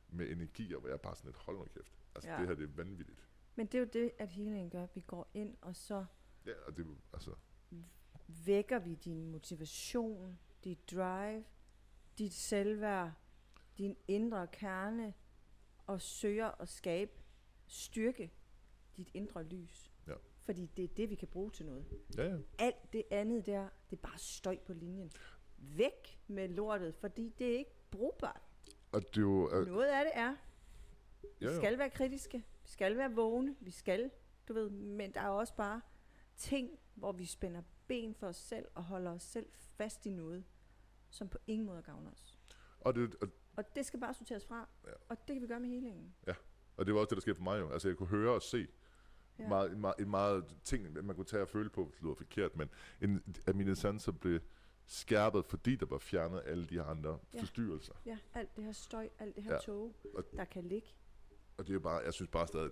med energier, hvor jeg bare sådan et hold nu kæft. Altså Ja. det her, det er vanvittigt. Men det er jo det, at healing gør. Vi går ind, og så Ja, og det er altså... vækker vi din motivation, dit drive, dit selvværd, din indre kerne, og søger at skabe styrke, dit indre lys. Ja. Fordi det er det, vi kan bruge til noget. Ja. Alt det andet der, det er bare støj på linjen. Væk med lortet, fordi det er ikke brugbart. Og det er jo... Noget af det er, vi ja. skal være kritiske, vi skal være vågne, vi skal, du ved, men der er også bare ting, hvor vi spænder ben for os selv og holder os selv fast i noget, som på ingen måde gavner os. Og det skal bare sorteres fra, Ja. og det kan vi gøre med healingen. Og det var også det, der skete for mig jo. Altså jeg kunne høre og se Ja. en meget ting, man kunne tage og føle på, hvis det lyder forkert, men at mine sanser blev skærpet, fordi der var fjernet alle de her andre forstyrrelser. Ja, alt det her støj, alt det her tåge, der kan ligge. Og det er jo bare, jeg synes bare stadig,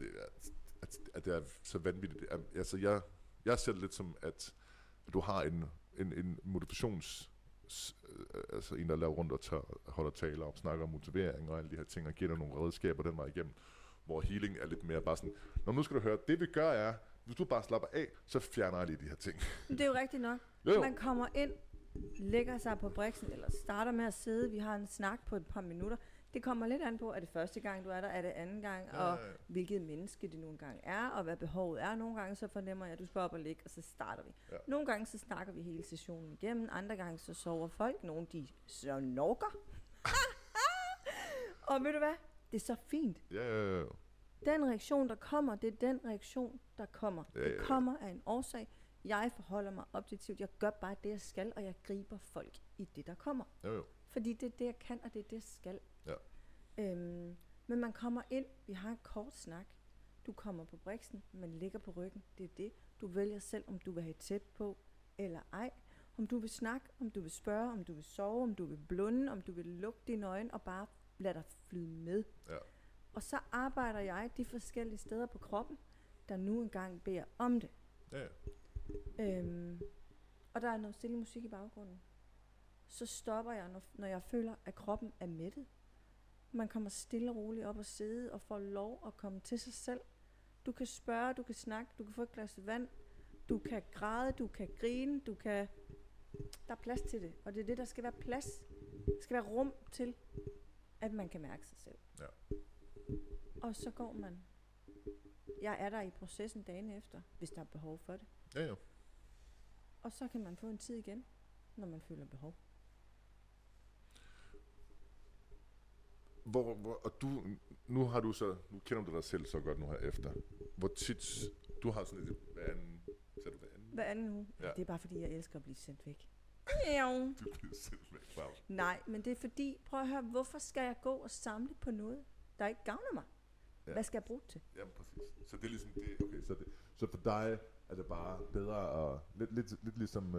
at det er så vanvittigt. Altså jeg ser det lidt som, at du har en motivations... altså en, der laver rundt og holder taler og snakker om motivering og alle de her ting, og giver dig nogle redskaber den vej igennem, hvor healing er lidt mere bare sådan, nu skal du høre, det vi gør er, hvis du bare slapper af, så fjerner jeg lige de her ting. Men det er jo rigtigt nok. Jo. Man kommer ind, lægger sig på briksen, eller starter med at sidde, vi har en snak på et par minutter. Det kommer lidt an på, er det første gang, du er der, er det anden gang, og hvilket menneske det nogle gange er, og hvad behovet er. Nogle gange så fornemmer jeg, at du skal op og ligge, og så starter vi. Ja. Nogle gange så snakker vi hele sessionen igennem, andre gange så sover folk, nogle de så norker. Og ved du hvad? Det er så fint. Ja. Den reaktion, der kommer, det er den reaktion, der kommer. Ja. Det kommer af en årsag. Jeg forholder mig objektivt. Jeg gør bare det, jeg skal, og jeg griber folk i det, der kommer. Jo. Fordi det er det, jeg kan, og det er det, jeg skal. Ja. Men man kommer ind, vi har en kort snak. Du kommer på briksen, man ligger på ryggen. Det er det. Du vælger selv, om du vil have tæt på eller ej. Om du vil snakke, om du vil spørge, om du vil sove, om du vil blunde, om du vil lukke dine øjne og bare lade dig flyde med. Ja. Og så arbejder jeg de forskellige steder på kroppen, der nu engang beder om det. Ja. Og der er noget stille musik i baggrunden. Så stopper jeg, når jeg føler, at kroppen er mættet. Man kommer stille og roligt op og sidde og får lov at komme til sig selv. Du kan spørge, du kan snakke, du kan få et glas vand, du kan græde, du kan grine, der er plads til det. Og det er det, der skal være plads. Der skal være rum til, at man kan mærke sig selv. Ja. Og så går man. Jeg er der i processen dagen efter, hvis der er behov for det. Ja. Og så kan man få en tid igen, når man føler behov. Og nu kender du dig selv så godt nu her efter. Hvor tit, du har sådan et, Hver anden uge. Ja. Det er bare fordi, jeg elsker at blive sendt væk. Du bliver sendt væk. Wow. Nej, men det er fordi, prøv at høre, hvorfor skal jeg gå og samle på noget, der ikke gavner mig? Ja. Hvad skal jeg bruge det til? Ja, præcis. Så det er ligesom det, okay, så for dig er det bare bedre og lidt ligesom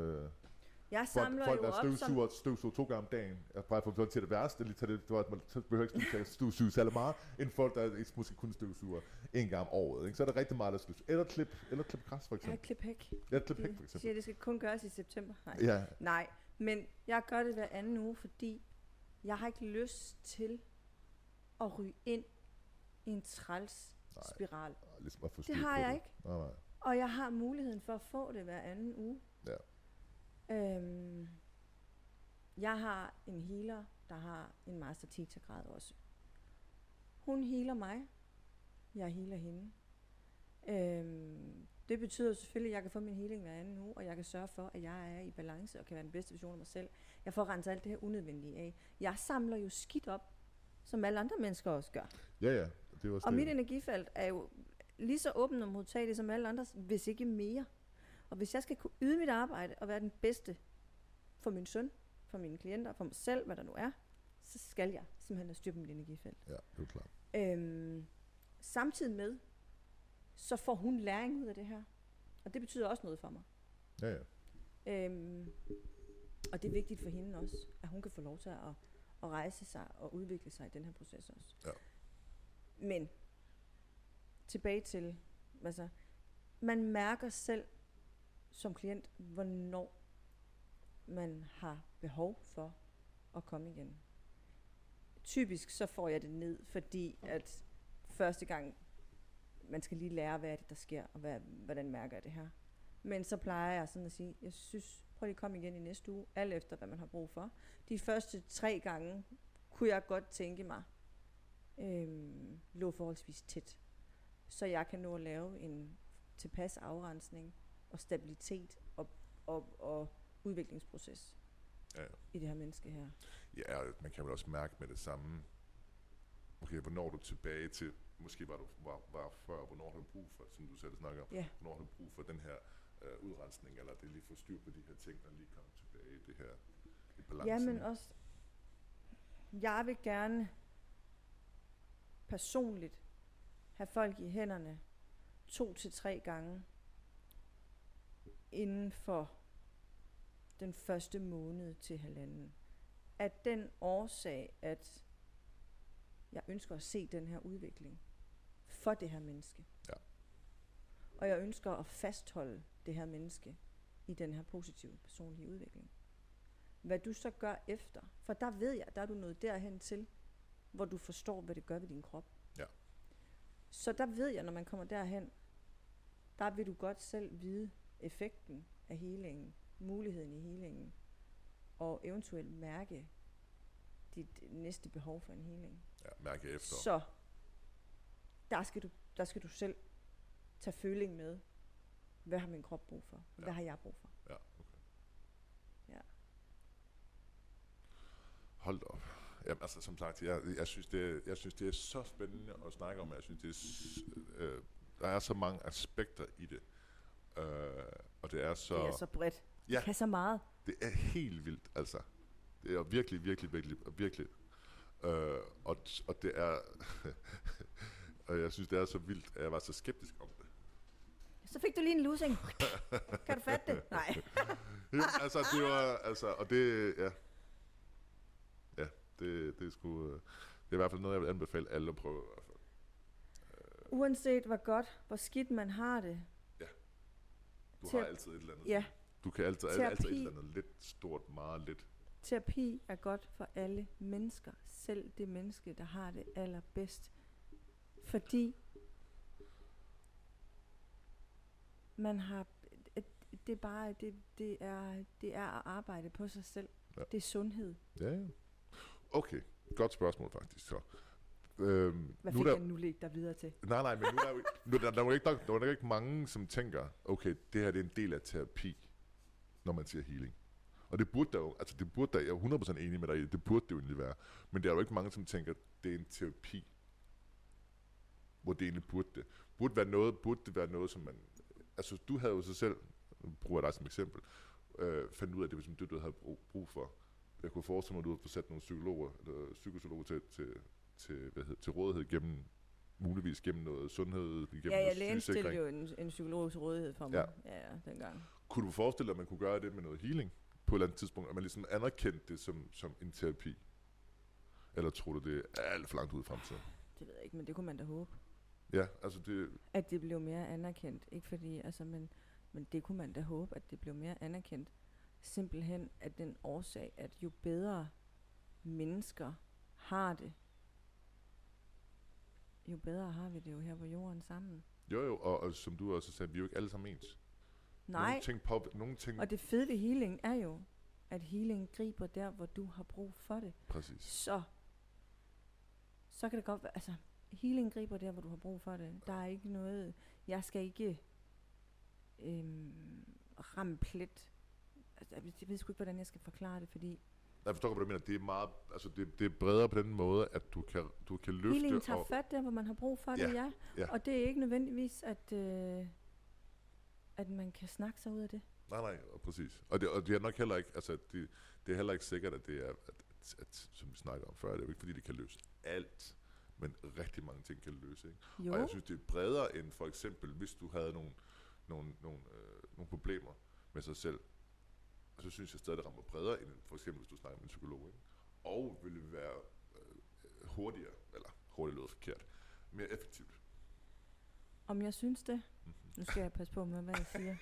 Jeg samler folk jo der op som... støvsuger 2 gange om dagen. Jeg bare for til det værste, lige tage det, man behøver ikke støvsuge særlig meget, end folk der måske kun støvsuger 1 gang om året. Ikke? Så er der rigtig meget der støvsuger. Eller klip græs for eksempel. Ja, klip hæk. Ja, klip hæk for eksempel. Siger, det skal kun gøres i september. Nej. Ja. Nej, men jeg gør det hver anden uge, fordi jeg har ikke lyst til at ryge ind i en træls spiral. Ligesom det har jeg ikke. Nej. Og jeg har muligheden for at få det hver anden uge. Ja. Jeg har en healer, der har en master teacher grad også. Hun healer mig. Jeg healer hende. Det betyder selvfølgelig, at jeg kan få min healing hver anden uge, og jeg kan sørge for, at jeg er i balance og kan være den bedste version af mig selv. Jeg får renset alt det her unødvendige af. Jeg samler jo skidt op, som alle andre mennesker også gør. Ja. Det var og mit energifelt er jo lige så åbent og modtageligt som alle andres, hvis ikke mere. Og hvis jeg skal kunne yde mit arbejde og være den bedste for min søn, for mine klienter, for mig selv, hvad der nu er, så skal jeg simpelthen have styr på mit energifelt. Ja, det er klart. Samtidig med, så får hun læring ud af det her. Og det betyder også noget for mig. Ja. Og det er vigtigt for hende også, at hun kan få lov til at rejse sig og udvikle sig i den her proces også. Ja. Men tilbage til, altså, man mærker selv som klient, hvornår man har behov for at komme igen. Typisk så får jeg det ned, fordi at første gang, man skal lige lære, hvad er det, der sker, og hvordan mærker jeg det her. Men så plejer jeg sådan at sige, jeg synes, prøv lige at komme igen i næste uge, alt efter, hvad man har brug for. De første 3 gange kunne jeg godt tænke mig, lå forholdsvis tæt. Så jeg kan nå at lave en tilpas afrensning og stabilitet og udviklingsproces i det her menneske her. Ja, man kan vel også mærke med det samme. Okay, hvornår du tilbage til, måske var før, hvornår har du brug for, som du selv snakker om, hvornår har du brug for den her udrensning, eller det lige få styr på de her ting, der lige kommer tilbage i det her i balancen. Ja, men også, jeg vil gerne personligt have folk i hænderne 2 til 3 gange inden for den første måned til 1,5. At den årsag, at jeg ønsker at se den her udvikling for det her menneske. Ja. Og jeg ønsker at fastholde det her menneske i den her positive personlige udvikling. Hvad du så gør efter, for der ved jeg, der er du nået derhen til, hvor du forstår, hvad det gør ved din krop. Ja. Så der ved jeg, når man kommer derhen, der vil du godt selv vide effekten af healingen, muligheden i healingen, og eventuelt mærke dit næste behov for en healing. Ja, mærke efter. Så der skal du selv tage føling med, hvad har min krop brug for? Hvad har jeg brug for? Ja, okay. Ja. Hold da op. Jamen, altså, som sagt, jeg synes, det er så spændende at snakke om. Jeg synes, der er så mange aspekter i det. Og det er så... Det er så bredt. Ja, det kan så meget. Det er helt vildt, altså. Det er virkelig. Og det er... og jeg synes, det er så vildt, at jeg var så skeptisk om det. Så fik du lige en losing. Kan du fatte det? Nej. Jamen, altså, det var... Altså, og det... Ja. Ja, det er sgu... Det er i hvert fald noget, jeg vil anbefale alle at prøve. I hvert fald. Uanset hvor godt, hvor skidt man har det. Ja. Du har altid et eller andet. Ja. Du kan altid et eller andet lidt stort, meget lidt. Terapi er godt for alle mennesker. Selv det menneske, der har det allerbedst. Fordi man har... Det er bare... Det er at arbejde på sig selv. Ja. Det er sundhed. Ja. Okay. Godt spørgsmål faktisk. Så. Hvad fik jeg nu lægge dig videre til? Nej, men nu der er jo ikke mange, som tænker, okay, det her det er en del af terapi, når man siger healing. Og det burde der jo, altså det burde der, jeg er 100% enig med dig i, det burde det jo egentlig være. Men der er jo ikke mange, som tænker, det er en terapi, hvor det egentlig burde det. Burde det være noget, som man, altså du havde jo sig selv, bruger dig som eksempel, fandt ud af, det var som det, du havde brug for. Jeg kunne forestille mig, at du havde fået sat nogle psykologer, eller psykosologer til rådighed gennem muligvis gennem noget sundhed, gennem Ja, jeg noget indstillede sygesikring. jo en psykologisk rådighed for mig. Ja, dengang. Kunne du forestille dig, at man kunne gøre det med noget healing på et eller andet tidspunkt, at man ligesom anerkendte det som en terapi? Eller tror du, det er alt for langt ud i fremtiden? Det ved jeg ikke, men det kunne man da håbe. Ja, altså det... At det blev mere anerkendt. Ikke fordi, altså, men det kunne man da håbe, at det blev mere anerkendt. Simpelthen af den årsag, at jo bedre mennesker har det, jo bedre har vi det jo her på jorden sammen. Jo, og som du også sagde, vi er jo ikke alle sammen ens. Nej, Nogle ting... og det fede ved healing er jo, at healing griber der, hvor du har brug for det. Præcis. Så kan det godt være, altså, healing griber der, hvor du har brug for det. Der er ikke noget, jeg skal ikke ramme plet. Altså, jeg ved sgu ikke, hvordan jeg skal forklare det, fordi Jeg forstår, hvad du mener. Det er meget, altså det er bredere på den måde, at du kan løfte... healing tager fat der, hvor man har brug for det, ja. Og det er ikke nødvendigvis, at man kan snakke sig ud af det. Nej, præcis. Og det er nok heller ikke, altså det er heller ikke sikkert, at det er, at som vi snakker om før, det er jo ikke fordi, det kan løse alt, men rigtig mange ting kan løse, ikke? Jo. Og jeg synes, det er bredere end for eksempel, hvis du havde nogle problemer med sig selv, og så synes jeg stadig, det rammer bredere end for eksempel, hvis du snakker med en psykolog, ikke? Og ville være hurtigere, eller hurtigt lyder forkert, mere effektivt. Om jeg synes det? Nu skal jeg passe på med, hvad jeg siger.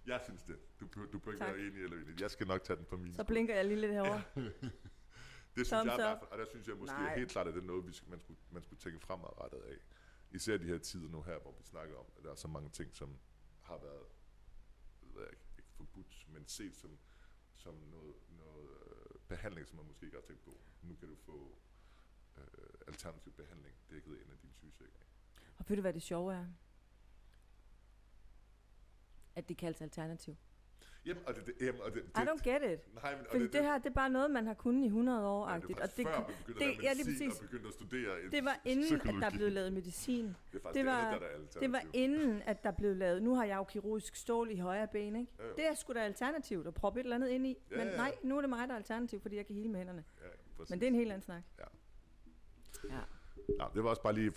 Jeg synes det. Du behøver ikke Tak. være enig eller uenig. Jeg skal nok tage den på min Så blinker jeg lige lidt herovre. Det synes jeg i Thumbs hvert up. fald, og der synes jeg måske Nej. helt klart, at det er noget, man skulle tænke fremadrettet af. Især de her tider nu her, hvor vi snakker om, at der er så mange ting, som har været, ved jeg ikke forbudt, men set som noget behandling, som man måske ikke har tænkt på. Nu kan du få alternativ behandling dækket ind af din sygesikring. Og ved du, hvad det sjove er? At det kaldes alternativ. Jamen, og det I don't get it. Nej, men, Fordi det her, det er bare noget, man har kunnet i 100 år. Ja, det var og det, før man begyndte at ja, lave lige medicin præcis. og begyndte at studere Det var inden, psykologi. at der blev lavet medicin. Det er faktisk det var- andet, der er alternativ. Det var inden, at der blev lavet, nu har jeg jo kirurgisk stål i højre ben, ikke? Ja, jo. Det er sgu da alternativt at proppe et eller andet ind i. Ja, Men ja. nej, nu er det mig, der er alternativ, fordi jeg kan hele med hænderne. Ja, præcis. Men det er en helt anden snak. Ja. Ja. Ja, det var også bare lige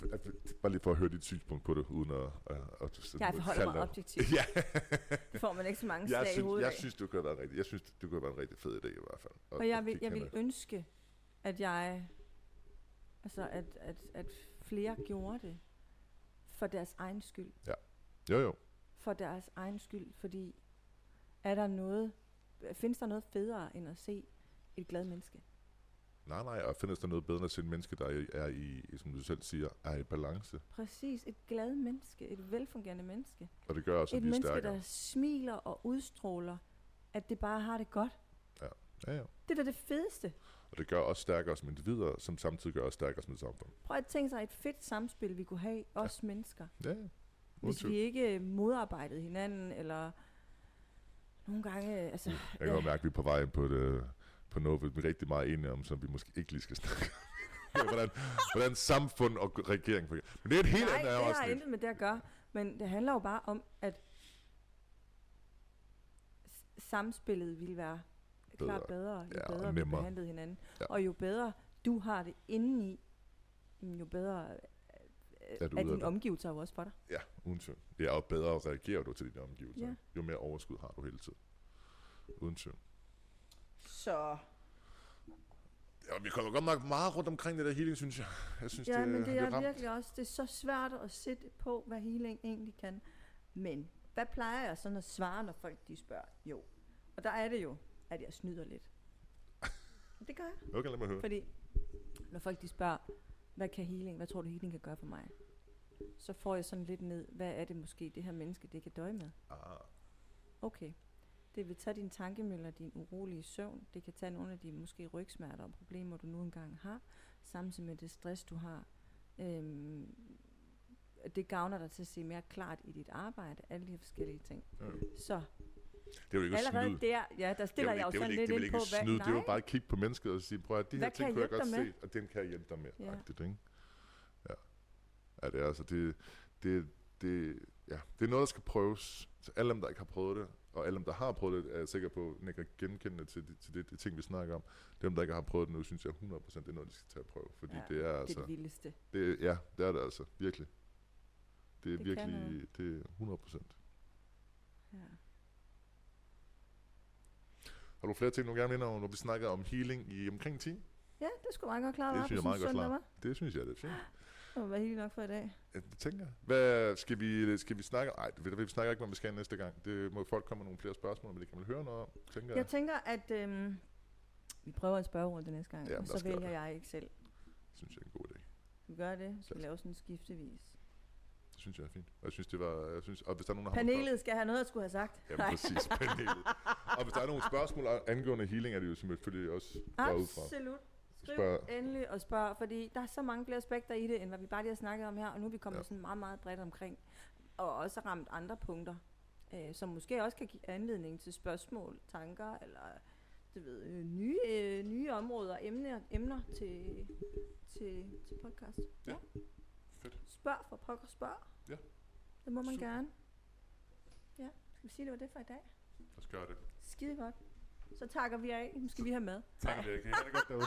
for at høre dit synspunkt på det, uden at Jeg forholder mig objektivt. Ja. Det får man ikke så mange slag i hovedet jeg af. synes, det kunne være rigtigt. Jeg synes, det kunne være en rigtig fed idé i hvert fald. Og jeg vil ønske, at at flere gjorde det for deres egen skyld. Jo. For deres egen skyld, fordi findes der noget federe end at se et glad menneske? Nej, og findes der noget bedre end at se en menneske, der er i, som du selv siger, er i balance. Præcis, et glad menneske, et velfungerende menneske. Og det gør også, Et at vi er menneske, stærkere. der smiler og udstråler, at det bare har det godt. Ja. Det er da det fedeste. Og det gør os stærkere som individer, som samtidig gør os stærkere som et samfund. Prøv at tænke sig et fedt samspil, vi kunne have, os mennesker. Ja. Hvis vi ikke modarbejdede hinanden, eller nogle gange, altså... Jeg kan godt mærke, at vi er på vej ind på noget, vi er rigtig meget enige om, som vi måske ikke lige skal snakke om. hvordan samfund og regering fungerer. Men det er et helt andet Nej, det har afsnit. intet med det at gøre. Men det handler jo bare om, at samspillet ville være klart bedre, jo Ja, og bedre vi nemmere. behandlede hinanden. Ja. Og jo bedre du har det indeni, jo bedre Er du er ude af dine det? omgivelser jo også for dig. Ja, uden tvivl. Ja, og bedre reagerer du til dine omgivelser. Ja. Jo mere overskud har du hele tiden. Uden tvivl. Så... Ja, vi kommer godt nok meget rundt omkring det der healing, synes jeg. Jeg synes, Ja, men det er ramt. virkelig også, det er så svært at sætte på, hvad healing egentlig kan. Men hvad plejer jeg sådan at svare, når folk de spørger? Jo. Og der er det jo, at jeg snyder lidt. Det gør jeg. Okay, lad mig høre. Fordi når folk de spørger, hvad tror du healing kan gøre for mig? Så får jeg sådan lidt ned, hvad er det måske, det her menneske, det kan døje med? Okay. Det vil tage dine tankemøller, din urolige søvn. Det kan tage nogle af de måske rygsmerter og problemer, du nu engang har. Samtidig med det stress, du har. Det gavner dig til at se mere klart i dit arbejde. Alle de her forskellige ting. Ja. Så Det er jo ikke at allerede snyde. der, ja, der stiller jeg jo sådan lidt Det er vel ind på, ikke snyde, det er jo nej, bare at kigge på mennesket og sige, prøv at de her Hvad ting kan kunne jeg jeg godt hjælpe dig se, og dem kan jeg hjælpe dig med. Ja. Agtigt, ikke? Ja, det er altså, det er noget, der skal prøves. Så alle dem, der ikke har prøvet det, Og alle dem, der har prøvet det, er jeg sikker på, at ikke genkendende til de ting, vi snakker om. Dem, der ikke har prøvet det nu, synes jeg 100% det er noget, de skal tage at prøve. Fordi det er altså... det er det vildeste. Det er det altså. Virkelig. Det er Det virkelig... Det er 100%. Ja. Har du flere ting, du gerne vil når vi snakker om healing i omkring 10? Ja, det skulle meget godt klare. Det synes jeg meget godt klart. Det synes jeg, det er fint. Det må være helt nok for i dag. Ja, det tænker jeg. Hvad skal vi snakke? Nej, vi snakker ikke, hvad vi skal næste gang. Det må folk komme med nogle flere spørgsmål, men det kan man høre noget om, tænker jeg. Jeg tænker, at vi prøver en spørgerunde næste gang, Ja, og så vælger jeg ikke selv. Det synes jeg er en god idé. Vi gør det, så vi laver sådan en skiftevis. Det synes jeg er fint. Og jeg synes, og hvis der er nogen, der Panelet skal have noget at skulle have sagt. Jamen præcis, panelet. Og hvis der er nogle spørgsmål angående healing, er det jo selvfølgelig også bare ud fra. Absolut. Skriv endelig og spørg, fordi der er så mange flere aspekter i det, end hvad vi bare lige har snakket om her, og nu er vi kommet sådan meget, meget bredt omkring, og også ramt andre punkter, som måske også kan give anledning til spørgsmål, tanker, eller du ved, nye områder, emner til podcast. Ja. Fedt. Spørg for pokker spørg. Ja. Det må man gerne. Ja, skal vi sige, det var det for i dag? Lad os gøre det. Skide godt. Så takker vi af. Nu skal vi have mad. Tak, Erik. Ha' det godt derude.